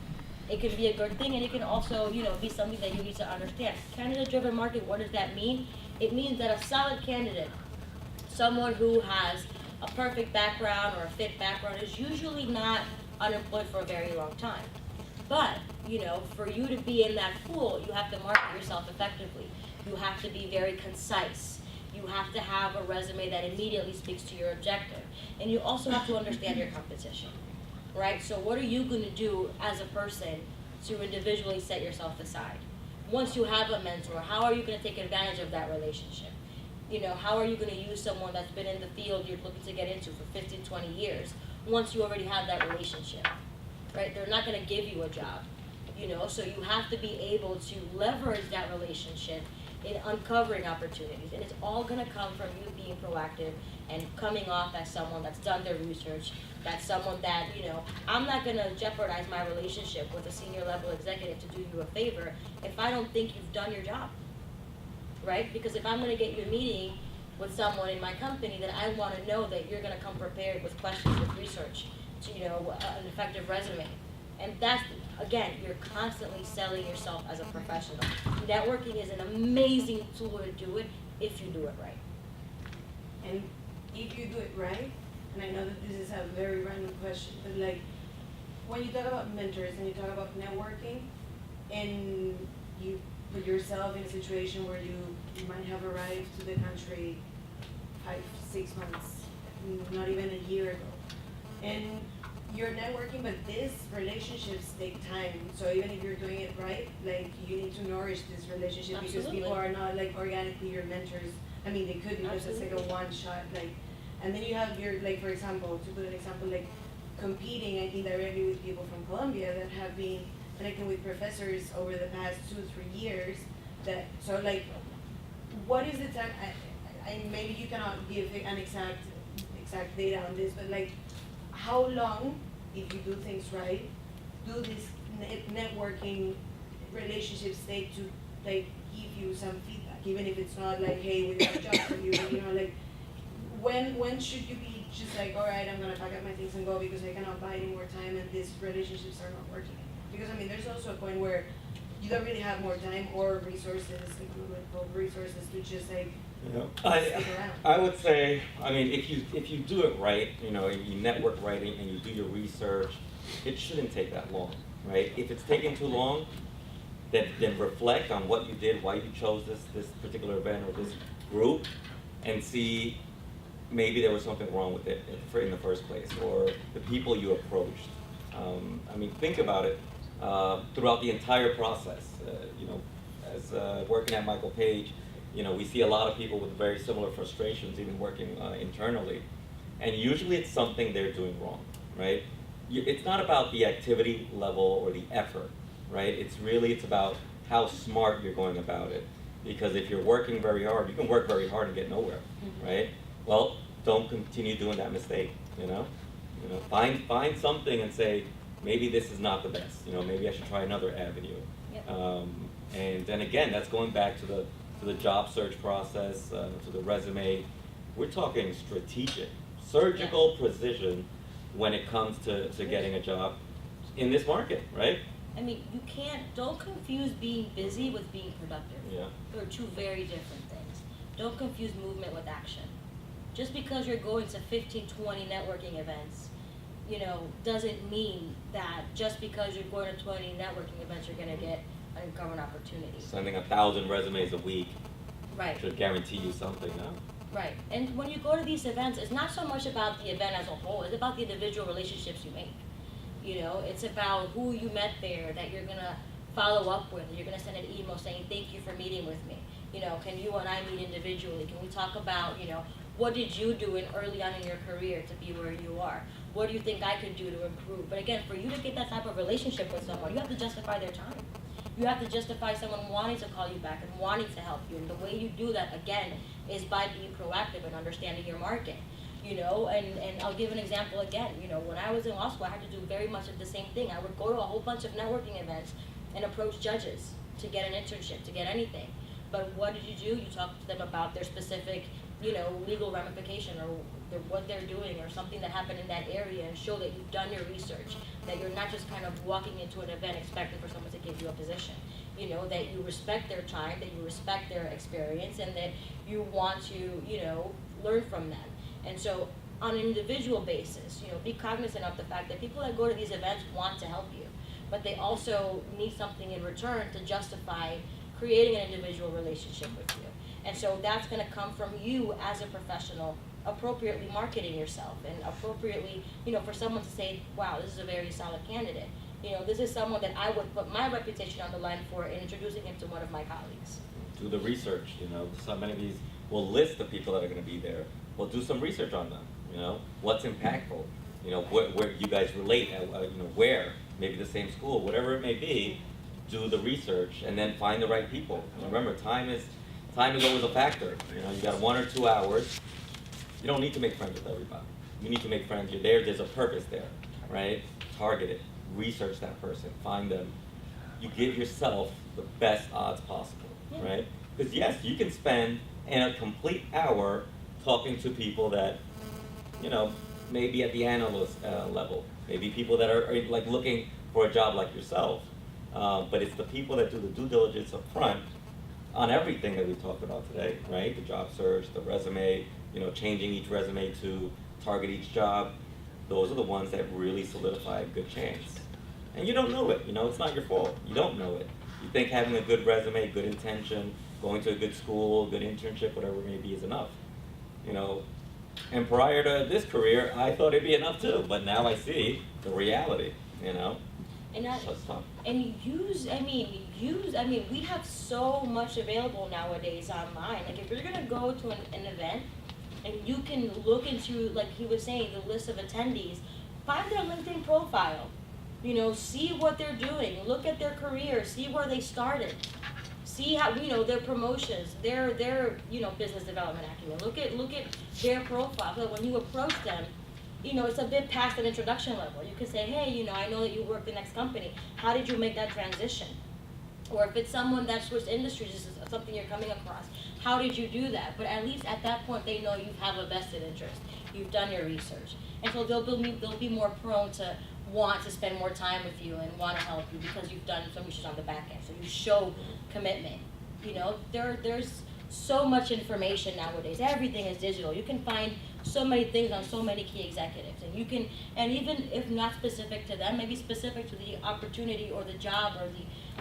it can be a good thing, and it can also, you know, be something that you need to understand. Candidate-driven market, what does that mean? It means that a solid candidate, someone who has a perfect background or a fit background, is usually not unemployed for a very long time. But, you know, for you to be in that pool, you have to market yourself effectively. You have to be very concise. You have to have a resume that immediately speaks to your objective. And you also have to understand your competition, right? So what are you gonna do as a person to individually set yourself aside? Once you have a mentor, how are you gonna take advantage of that relationship? You know, how are you gonna use someone that's been in the field you're looking to get into for 15, 20 years, once you already have that relationship, right? They're not gonna give you a job, you know, so you have to be able to leverage that relationship in uncovering opportunities. And it's all gonna come from you being proactive and coming off as someone that's done their research, that's someone that, you know, I'm not gonna jeopardize my relationship with a senior level executive to do you a favor if I don't think you've done your job, right? Because if I'm gonna get you a meeting with someone in my company, then I wanna know that you're gonna come prepared with questions, with research, to, you know, an effective resume. And that's, again, you're constantly selling yourself as a professional. Networking is an amazing tool to do it if you do it right. And if you do it right, and I know that this is a very random question, but like, when you talk about mentors and you talk about networking, and you put yourself in a situation where you might have arrived to the country 5, 6 months, not even a year ago, and you're networking, but these relationships take time. So even if you're doing it right, like, you need to nourish this relationship because Absolutely. people are not like organically your mentors. I mean, they could be, but it's like a Absolutely. one shot, like, and then you have your, like, for example, to put an example, like competing, I think, directly with people from Colombia that have been connecting with professors over the past 2-3 years. That, so like, what is the time? I maybe you cannot give an exact data on this, but like, how long, if you do things right, do these networking relationships take to like give you some feedback, even if it's not like, hey, we got a job for you, you know, like, when should you be just like, all right, I'm gonna pack up my things and go because I cannot buy any more time and these relationships are not working? Because I mean, there's also a point where you don't really have more time or resources, like we would call resources, to just like stick around. I would say, I mean, if you do it right, you know, you network right and you do your research, it shouldn't take that long, right? If it's taking too long, then reflect on what you did, why you chose this particular event or this group, and see maybe there was something wrong with it in the first place, or the people you approached. I mean, think about it. throughout the entire process. You know, as working at Michael Page, you know, we see a lot of people with very similar frustrations, even working internally. And usually it's something they're doing wrong, right? It's not about the activity level or the effort, right? It's about how smart you're going about it. Because if you're working very hard, you can work very hard and get nowhere, right? Well, don't continue doing that mistake, you know? You know, find something and say, maybe this is not the best, you know, maybe I should try another avenue. Yep. And then again, that's going back to the job search process, to the resume. We're talking strategic, surgical precision when it comes to getting a job in this market, right? I mean, don't confuse being busy with being productive. Yeah. They're two very different things. Don't confuse movement with action. Just because you're going to 15, 20 networking events, you know, doesn't mean that just because you're going to 20 networking events, you're going to get a government opportunity. Sending 1,000 resumes a week Right. should guarantee you something, no? Right. And when you go to these events, it's not so much about the event as a whole, it's about the individual relationships you make. You know, it's about who you met there that you're gonna follow up with. You're gonna send an email saying, thank you for meeting with me. You know, can you and I meet individually? Can we talk about, you know, what did you do early on in your career to be where you are? What do you think I could do to improve? But again, for you to get that type of relationship with someone, you have to justify their time. You have to justify someone wanting to call you back and wanting to help you. And the way you do that, again, is by being proactive and understanding your market. You know, and I'll give an example again. You know, when I was in law school, I had to do very much of the same thing. I would go to a whole bunch of networking events and approach judges to get an internship, to get anything. But what did you do? You talk to them about their specific, you know, legal ramification or what they're doing or something that happened in that area, and show that you've done your research, that you're not just kind of walking into an event expecting for someone to give you a position. You know, that you respect their time, that you respect their experience, and that you want to, you know, learn from them. And so on an individual basis, you know, be cognizant of the fact that people that go to these events want to help you, but they also need something in return to justify creating an individual relationship with you. And so that's going to come from you as a professional, appropriately marketing yourself and appropriately, you know, for someone to say, wow, this is a very solid candidate. You know, this is someone that I would put my reputation on the line for in introducing him to one of my colleagues. Do the research, you know, so many of these will list the people that are going to be there. Well, do some research on them, you know, what's impactful, you know, where you guys relate, you know, where, maybe the same school, whatever it may be, do the research and then find the right people. And remember, time is always a factor, you know, you got 1 or 2 hours, you don't need to make friends with everybody. You need to make friends, you're there's a purpose there, right? Target it, research that person, find them. You give yourself the best odds possible, right? Because yes, you can spend a complete hour talking to people that, you know, maybe at the analyst level, maybe people that are like looking for a job like yourself, but it's the people that do the due diligence up front on everything that we've talked about today, right? The job search, the resume, you know, changing each resume to target each job. Those are the ones that really solidify a good chance. And you don't know it, you know, it's not your fault. You don't know it. You think having a good resume, good intention, going to a good school, good internship, whatever it may be, is enough. You know, and prior to this career, I thought it'd be enough too, but now I see the reality, you know. And So it's tough. we have so much available nowadays online. Like if you're gonna go to an event and you can look into, like he was saying, the list of attendees, find their LinkedIn profile, you know, see what they're doing, look at their career, see where they started. See how, you know, their promotions, their you know, business development acumen. Look at their profile. So when you approach them, you know, it's a bit past an introduction level. You can say, hey, you know, I know that you work the next company. How did you make that transition? Or if it's someone that switched industries, this is something you're coming across. How did you do that? But at least at that point, they know you have a vested interest. You've done your research, and so they'll be more prone to want to spend more time with you and want to help you because you've done some research on the back end. So you show commitment. You know, there's so much information nowadays. Everything is digital. You can find so many things on so many key executives, and you can, and even if not specific to them, maybe specific to the opportunity or the job or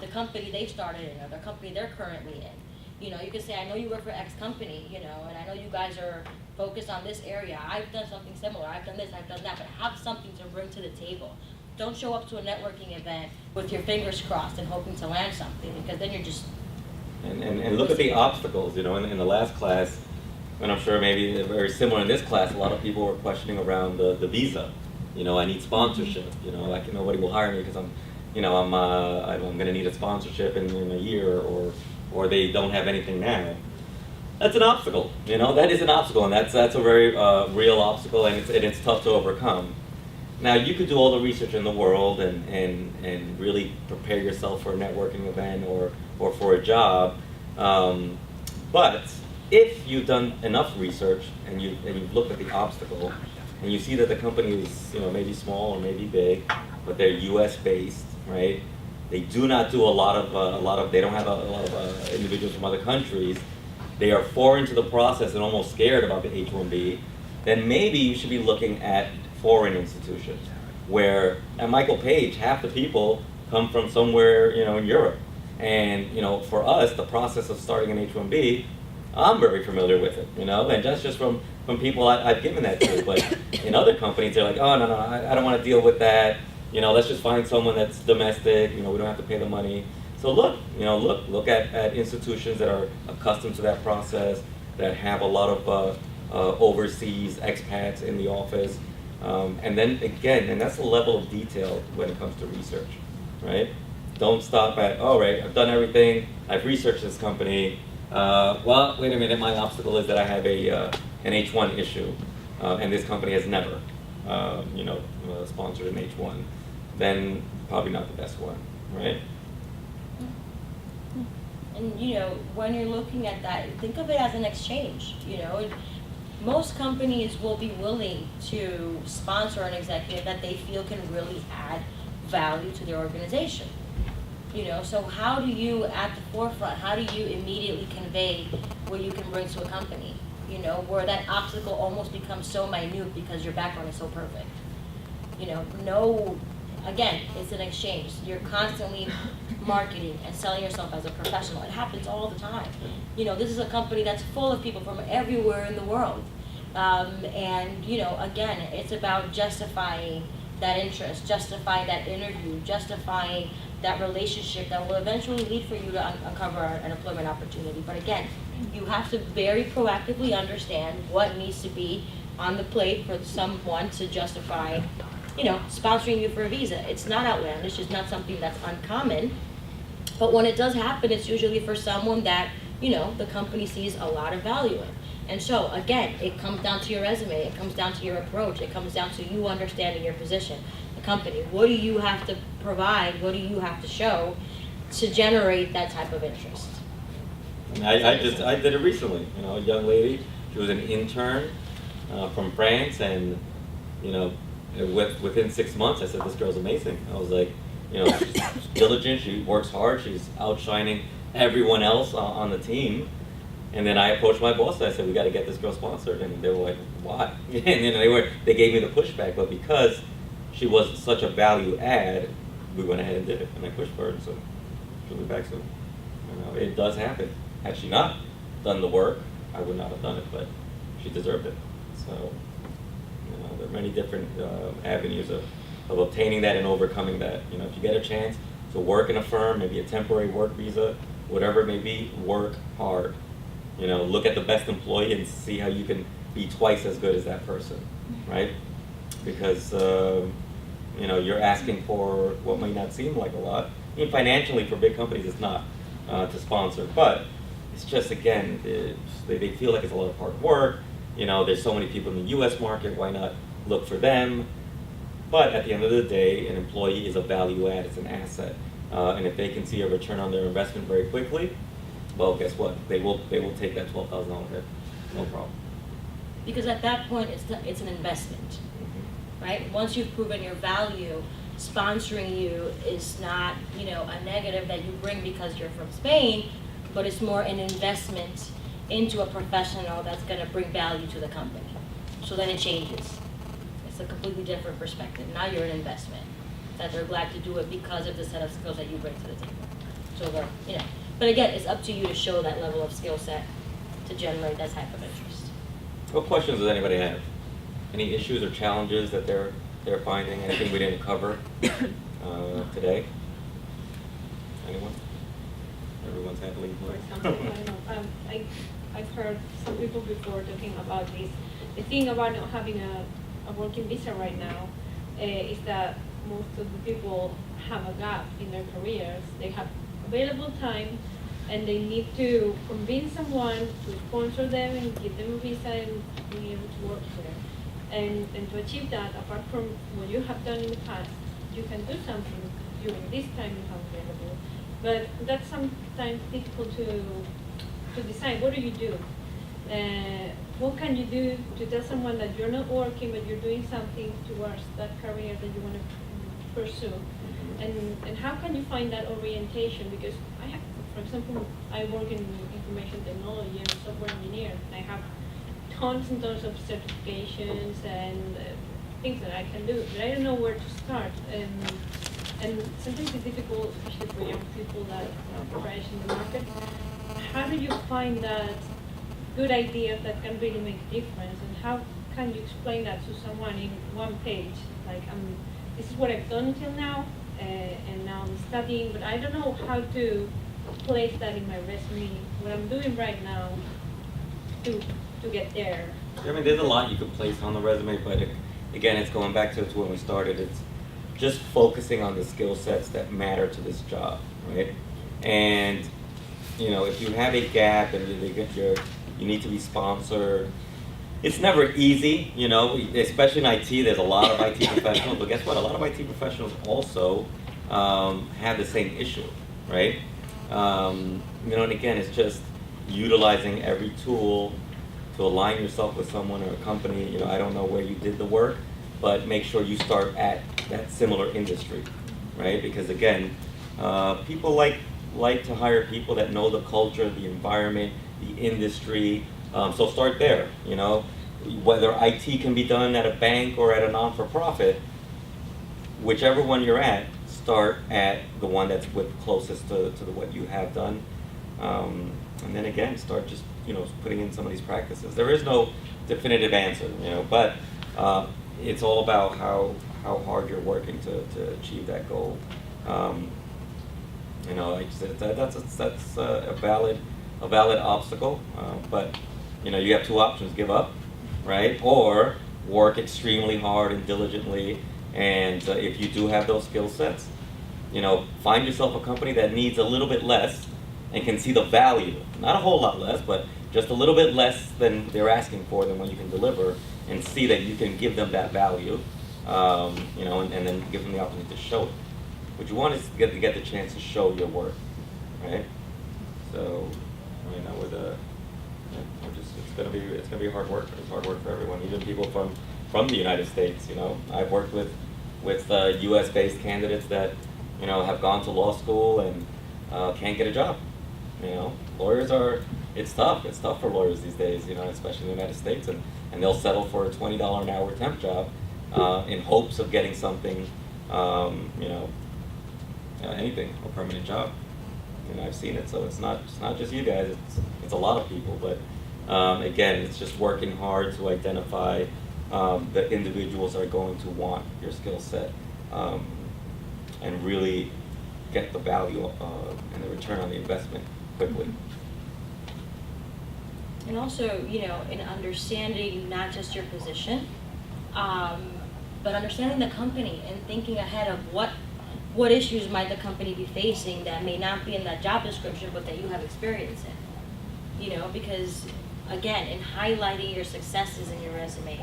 the company they started in or the company they're currently in. You know, you can say, I know you work for X company, you know, and I know you guys are focused on this area. I've done something similar. I've done this, I've done that, but have something to bring to the table. Don't show up to a networking event with your fingers crossed and hoping to land something, because then you're just. And look at the obstacles, you know, in the last class, and I'm sure maybe very similar in this class, a lot of people were questioning around the visa. You know, I need sponsorship, you know, like nobody will hire me because I'm gonna need a sponsorship in a year, or they don't have anything now. That's an obstacle, you know, that is an obstacle, and that's a very real obstacle, and it's tough to overcome. Now, you could do all the research in the world and really prepare yourself for a networking event or for a job, but if you've done enough research and you've looked at the obstacle and you see that the company is, you know, maybe small or maybe big, but they're U.S. based, right? They do not do they don't have a lot of individuals from other countries. They are foreign to the process and almost scared about the H-1B. Then maybe you should be looking at foreign institutions, where at Michael Page, half the people come from somewhere, you know, in Europe. And, you know, for us, the process of starting an H-1B, I'm very familiar with it, you know, and that's just from people I've given that to. But in other companies, they're like, oh, no, I don't want to deal with that. You know, let's just find someone that's domestic, you know, we don't have to pay the money. So look at institutions that are accustomed to that process, that have a lot of overseas expats in the office. And then again, and that's the level of detail when it comes to research, right? Don't stop at, all right, I've done everything, I've researched this company. Well, wait a minute, my obstacle is that I have an H1 issue, and this company has never, sponsored an H1. Then probably not the best one, right? And you know, when you're looking at that, think of it as an exchange. You know, most companies will be willing to sponsor an executive that they feel can really add value to their organization. You know, so how do you, at the forefront, how do you immediately convey what you can bring to a company? You know, where that obstacle almost becomes so minute because your background is so perfect. You know, again, it's an exchange. You're constantly marketing and selling yourself as a professional. It happens all the time. You know, this is a company that's full of people from everywhere in the world. And, you know, again, it's about justifying that interest, justifying that interview, justifying that relationship that will eventually lead for you to uncover an employment opportunity. But again, you have to very proactively understand what needs to be on the plate for someone to justify, you know, sponsoring you for a visa. It's not outlandish, it's not something that's uncommon. But when it does happen, it's usually for someone that, you know, the company sees a lot of value in. And so, again, it comes down to your resume, it comes down to your approach, it comes down to you understanding your position, the company. What do you have to provide, what do you have to show to generate that type of interest? I did it recently, you know, a young lady, she was an intern from France, and, you know, within 6 months, I said, this girl's amazing. I was like, you know, she's diligent, she works hard, she's outshining everyone else on the team. And then I approached my boss and I said, we got to get this girl sponsored. And they were like, why? And you know, they gave me the pushback, but because she was such a value add, we went ahead and did it, and I pushed for her, so she'll be back soon. You know, it does happen. Had she not done the work, I would not have done it, but she deserved it. So, you know, there are many different avenues of obtaining that and overcoming that. You know, if you get a chance to work in a firm, maybe a temporary work visa, whatever it may be, work hard. You know, look at the best employee and see how you can be twice as good as that person, right? Because, you know, you're asking for what might not seem like a lot. I mean, financially, for big companies, it's not to sponsor, but it's just, again, they feel like it's a lot of hard work. You know, there's so many people in the U.S. market, why not look for them? But at the end of the day, an employee is a value add, it's an asset. And if they can see a return on their investment very quickly, well, guess what? They will take that $12,000 hit, no problem. Because at that point, it's an investment, right? Once you've proven your value, sponsoring you is not, you know, a negative that you bring because you're from Spain, but it's more an investment into a professional that's going to bring value to the company. So then it changes. It's a completely different perspective. Now you're an investment, that they're glad to do it because of the set of skills that you bring to the table. So they're, you know. But again, it's up to you to show that level of skill set to generate that type of interest. What questions does anybody have? Any issues or challenges that they're they're finding, anything we didn't cover today? Anyone? Everyone's happily For employed. example, I don't know, I've heard some people before talking about this. The thing about not having a working visa right now is that most of the people have a gap in their careers. They have available time and they need to convince someone to sponsor them and give them a visa and be able to work there. And to achieve that, apart from what you have done in the past, you can do something during this time you have available. But that's sometimes difficult to decide. What do you do? What can you do to tell someone that you're not working but you're doing something towards that career that you want to pursue? And how can you find that orientation? Because I have, for example, I work in information technology. I'm a software engineer. I have tons and tons of certifications and things that I can do, but I don't know where to start. And sometimes it's difficult, especially for young people that are fresh in the market. How do you find that good idea that can really make a difference? And how can you explain that to someone in one page? Like, this is what I've done until now, and now I'm studying, but I don't know how to place that in my resume, what I'm doing right now to get there. I mean, there's a lot you could place on the resume, but again, it's going back to when we started. It's just focusing on the skill sets that matter to this job, right? And you know, if you have a gap and you need to be sponsored, it's never easy, you know, especially in IT. There's a lot of IT professionals, but guess what? A lot of IT professionals also have the same issue, right? You know, and again, it's just utilizing every tool to align yourself with someone or a company. You know, I don't know where you did the work, but make sure you start at that similar industry, right? Because again, people like to hire people that know the culture, the environment, the industry. So start there, you know. Whether IT can be done at a bank or at a non-for-profit, whichever one you're at, start at the one that's closest to what you have done. And then again, start just, you know, putting in some of these practices. There is no definitive answer, you know, but it's all about how hard you're working to achieve that goal. You know, like I said, that's a valid obstacle, but you know, you have two options: give up, right, or work extremely hard and diligently. And if you do have those skill sets, you know, find yourself a company that needs a little bit less and can see the value, not a whole lot less, but just a little bit less than they're asking for than what you can deliver, and see that you can give them that value, you know, and then give them the opportunity to show it. What you want is to get the chance to show your work, right? So, you know, it's gonna be hard work. It's hard work for everyone, even people from the United States. You know, I've worked with U.S. based candidates that, you know, have gone to law school and can't get a job. You know, lawyers it's tough. It's tough for lawyers these days. You know, especially in the United States, and they'll settle for a $20 an hour temp job in hopes of getting something, you know. Anything, a permanent job. And I've seen it, so it's not just you guys, it's a lot of people, but again, it's just working hard to identify the individuals that are going to want your skill set, and really get the value and the return on the investment quickly. And also, you know, in understanding not just your position, but understanding the company and thinking ahead of what issues might the company be facing that may not be in that job description, but that you have experience in. You know, because again, in highlighting your successes in your resume,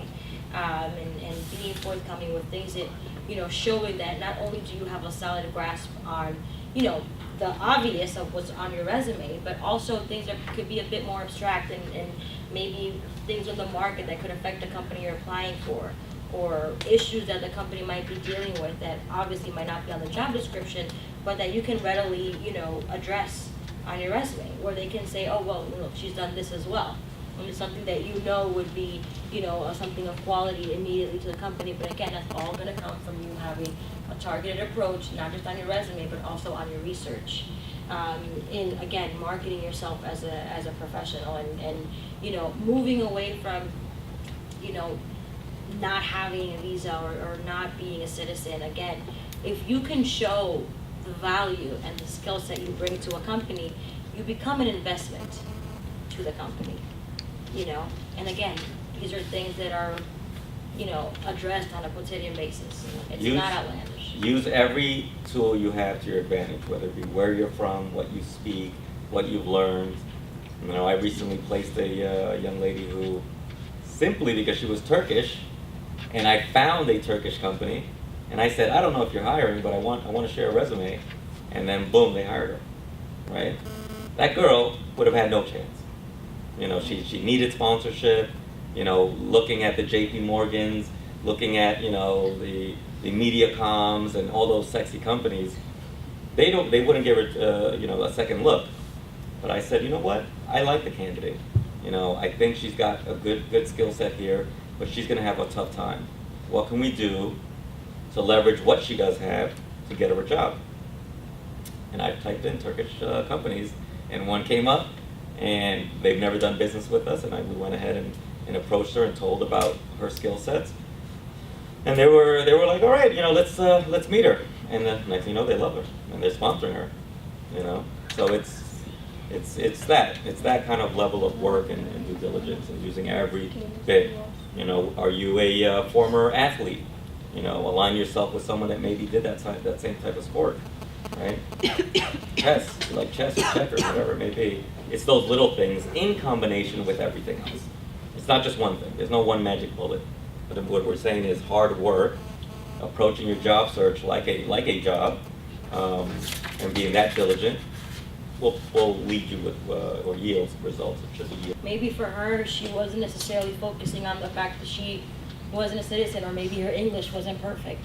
and being forthcoming with things that, you know, showing that not only do you have a solid grasp on, you know, the obvious of what's on your resume, but also things that could be a bit more abstract and maybe things on the market that could affect the company you're applying for, or issues that the company might be dealing with that obviously might not be on the job description, but that you can readily, you know, address on your resume, where they can say, oh, well, you know, she's done this as well. And it's something that you know would be, you know, something of quality immediately to the company. But again, that's all going to come from you having a targeted approach, not just on your resume, but also on your research. In, again, marketing yourself as a professional and, you know, moving away from, you know, not having a visa or not being a citizen, again, if you can show the value and the skill set you bring to a company, you become an investment to the company, you know? And again, these are things that are, you know, addressed on a quotidian basis. It's not outlandish. Use every tool you have to your advantage, whether it be where you're from, what you speak, what you've learned. You know, I recently placed a young lady who, simply because she was Turkish, and I found a Turkish company, and I said, I don't know if you're hiring, but I want to share a resume, and then boom, they hired her, right? That girl would have had no chance. You know, she needed sponsorship, you know, looking at the JP Morgans, looking at, you know, the MediaComs and all those sexy companies. They wouldn't give her, you know, a second look. But I said, you know what? I like the candidate. You know, I think she's got a good skill set here, but she's going to have a tough time. What can we do to leverage what she does have to get her a job? And I typed in Turkish companies, and one came up, and they've never done business with us, and we went ahead and approached her and told about her skill sets. And they were like, all right, you know, let's meet her. And the next thing you know, they love her, and they're sponsoring her. You know, so it's that kind of level of work and due diligence and using every bit. You know, are you a former athlete? You know, align yourself with someone that maybe did that same type of sport, right? Chess, you like chess or checkers, whatever it may be. It's those little things in combination with everything else. It's not just one thing. There's no one magic bullet. But what we're saying is hard work, approaching your job search like a job, and being that diligent will lead you with or yield results. It should be yield. Maybe for her, she wasn't necessarily focusing on the fact that she wasn't a citizen, or maybe her English wasn't perfect.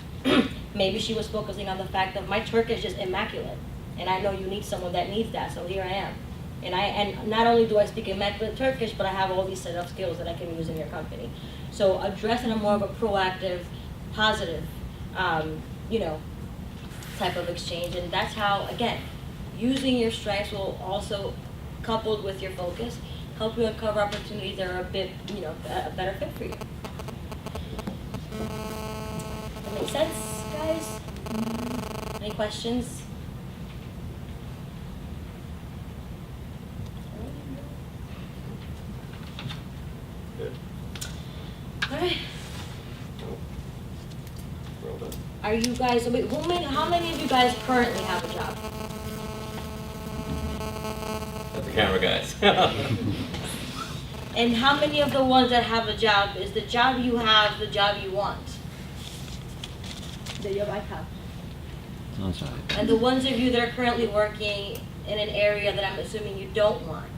Maybe she was focusing on the fact that my Turkish is just immaculate, and I know you need someone that needs that, so here I am. And not only do I speak immaculate Turkish, but I have all these set of skills that I can use in your company. So address in a more of a proactive, positive, you know, type of exchange, and that's how, again, using your strengths will also, coupled with your focus, help you uncover opportunities that are a bit, you know, a better fit for you. That make sense, guys? Any questions? Good. All right. Well done. Are you guys, how many of you guys currently have a job? That's the camera guys. And how many of the ones that have a job, is the job you have the job you want? The job I have. That's right. And the ones of you that are currently working in an area that I'm assuming you don't want.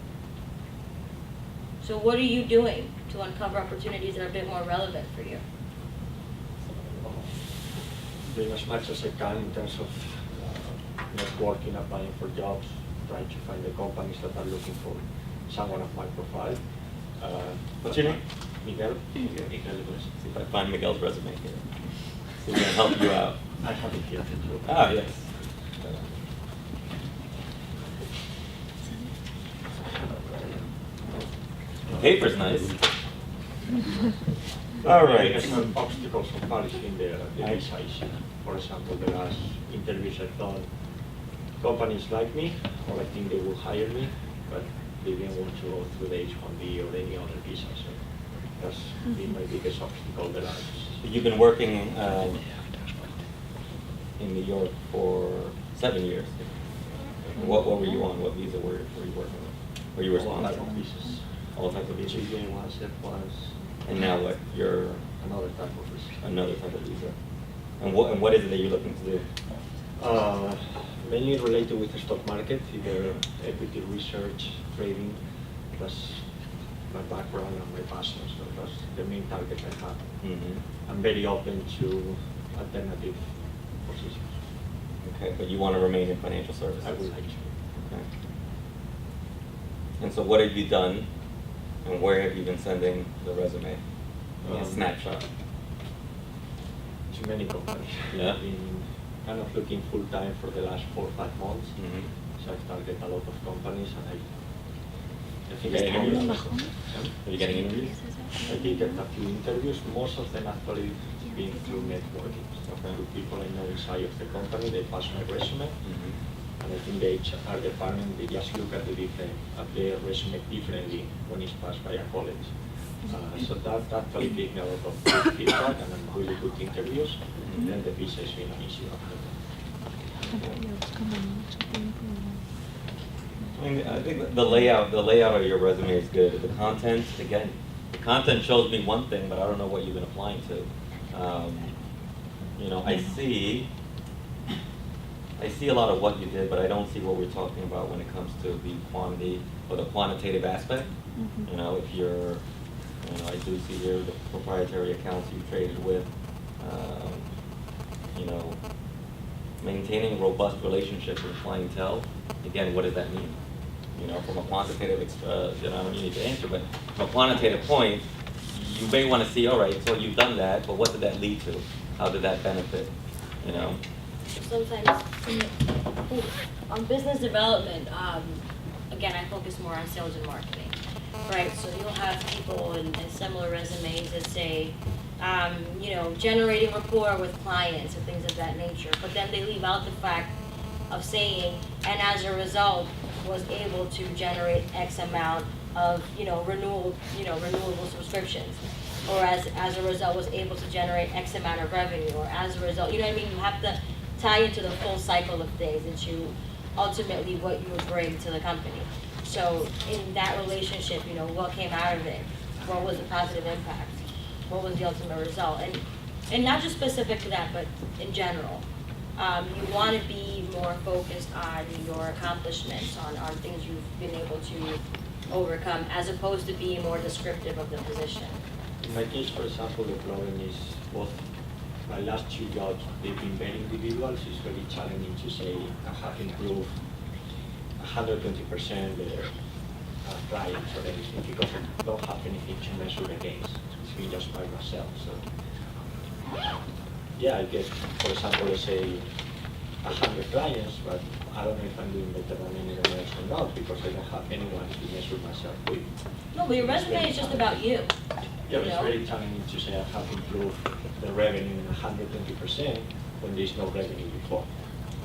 So what are you doing to uncover opportunities that are a bit more relevant for you? Doing as much as I can in terms of networking, applying for jobs, trying to find the companies that are looking for someone of my profile. What's your name? Miguel. Miguel. See if I find Miguel's resume here. See if I can help you out. I have it here too. Ah, yes. The paper's nice. All right. There's some obstacles of polishing the visa issue. For example, the last interviews I've done, companies like me, or I think they will hire me, but they didn't want to go through the H-1B or any other visa. So that's been my biggest obstacle the last. You've been working in New York for 7 years. What were you on? What visa were you working with? Were you All responsible? type of visas. All types of visas. H-1s, F-1s. And now what? You're Another type of visa. another type of visa. And what is it that you're looking to do? Mainly related with the stock market, either equity research, trading. That's my background and my passion, so that's the main target I have. Mm-hmm. I'm very open to alternative positions. Okay, but you want to remain in financial services? I would like to. Okay. And so what have you done, and where have you been sending the resume? A snapshot. To many companies. Yeah. I've been kind of looking full time for the last 4 or 5 months. Mm-hmm. So I've targeted a lot of companies, and I think I interviewed. Are you getting interviews? I did get a few interviews, most of them actually being through networking. So through people I know inside of the company, they pass my resume. And I think the HR department, they just look at the resume differently when it's passed by a college. So that actually gave me a lot of good feedback and really good interviews. And then the visa has been an issue after that. I mean, I think the layout of your resume is good. The content, again, the content shows me one thing, but I don't know what you've been applying to. You know, I see a lot of what you did, but I don't see what we're talking about when it comes to the quantity or the quantitative aspect. You know, if you're, you know, I do see here the proprietary accounts you traded with. You know, maintaining robust relationships with clientele. Again, what does that mean? You know, from a quantitative, you know, I don't need to answer, but from a quantitative point, you may want to see, all right, so you've done that, but what did that lead to? How did that benefit? You know? Sometimes on business development, again, I focus more on sales and marketing, right? So you'll have people in similar resumes that say, you know, generating rapport with clients and things of that nature, but then they leave out the fact of saying, and as a result, was able to generate X amount of, you know, renewable subscriptions, or as a result was able to generate X amount of revenue, or as a result, you know what I mean? You have to tie into the full cycle of things that you, ultimately what you would bring to the company. So in that relationship, you know, what came out of it? What was the positive impact? What was the ultimate result? And not just specific to that, but in general. You want to be more focused on your accomplishments, on things you've been able to overcome, as opposed to being more descriptive of the position. In my case, for example, the problem is both my last two jobs, they've been very individuals. It's very challenging to say I have improved 120% their clients or anything, because I don't have anything to measure against. It's been just by myself. So yeah, I get, for example, let's say 100 clients, but I don't know if I'm doing better than anyone else or not, because I don't have anyone to measure myself with. No, but your resume is just about you. Yeah, you but it's know? very challenging to say I have improved the revenue 120% when there's no revenue before.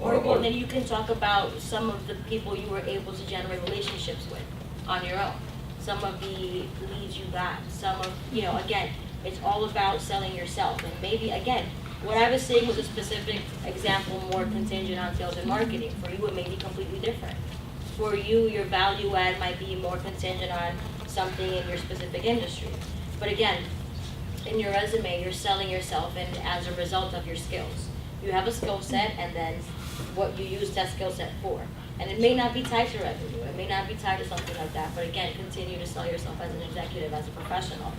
Or then you can talk about some of the people you were able to generate relationships with on your own. Some of the leads you got, some of, you know, again, it's all about selling yourself. And maybe, again, what I was saying was a specific example, more contingent on sales and marketing. For you, it may be completely different. For you, your value add might be more contingent on something in your specific industry. But again, in your resume, you're selling yourself, and as a result of your skills. You have a skill set, and then what you use that skill set for. And it may not be tied to revenue, it may not be tied to something like that, but again, continue to sell yourself as an executive, as a professional.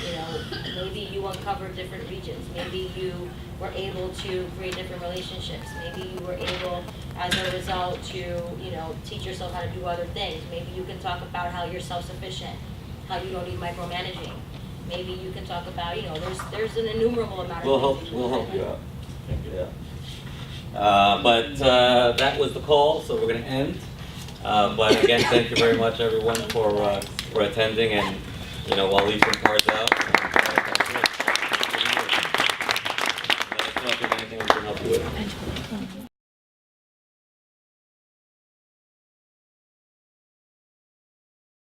You know, maybe you uncovered different regions, maybe you were able to create different relationships, maybe you were able, as a result, to, you know, teach yourself how to do other things. Maybe you can talk about how you're self-sufficient, how you don't need micromanaging. Maybe you can talk about, you know, there's an innumerable amount of things. We'll help you out. Yeah. But that was the call, so we're going to end. But again, thank you very much, everyone, for attending. And, you know, while leaving cards out.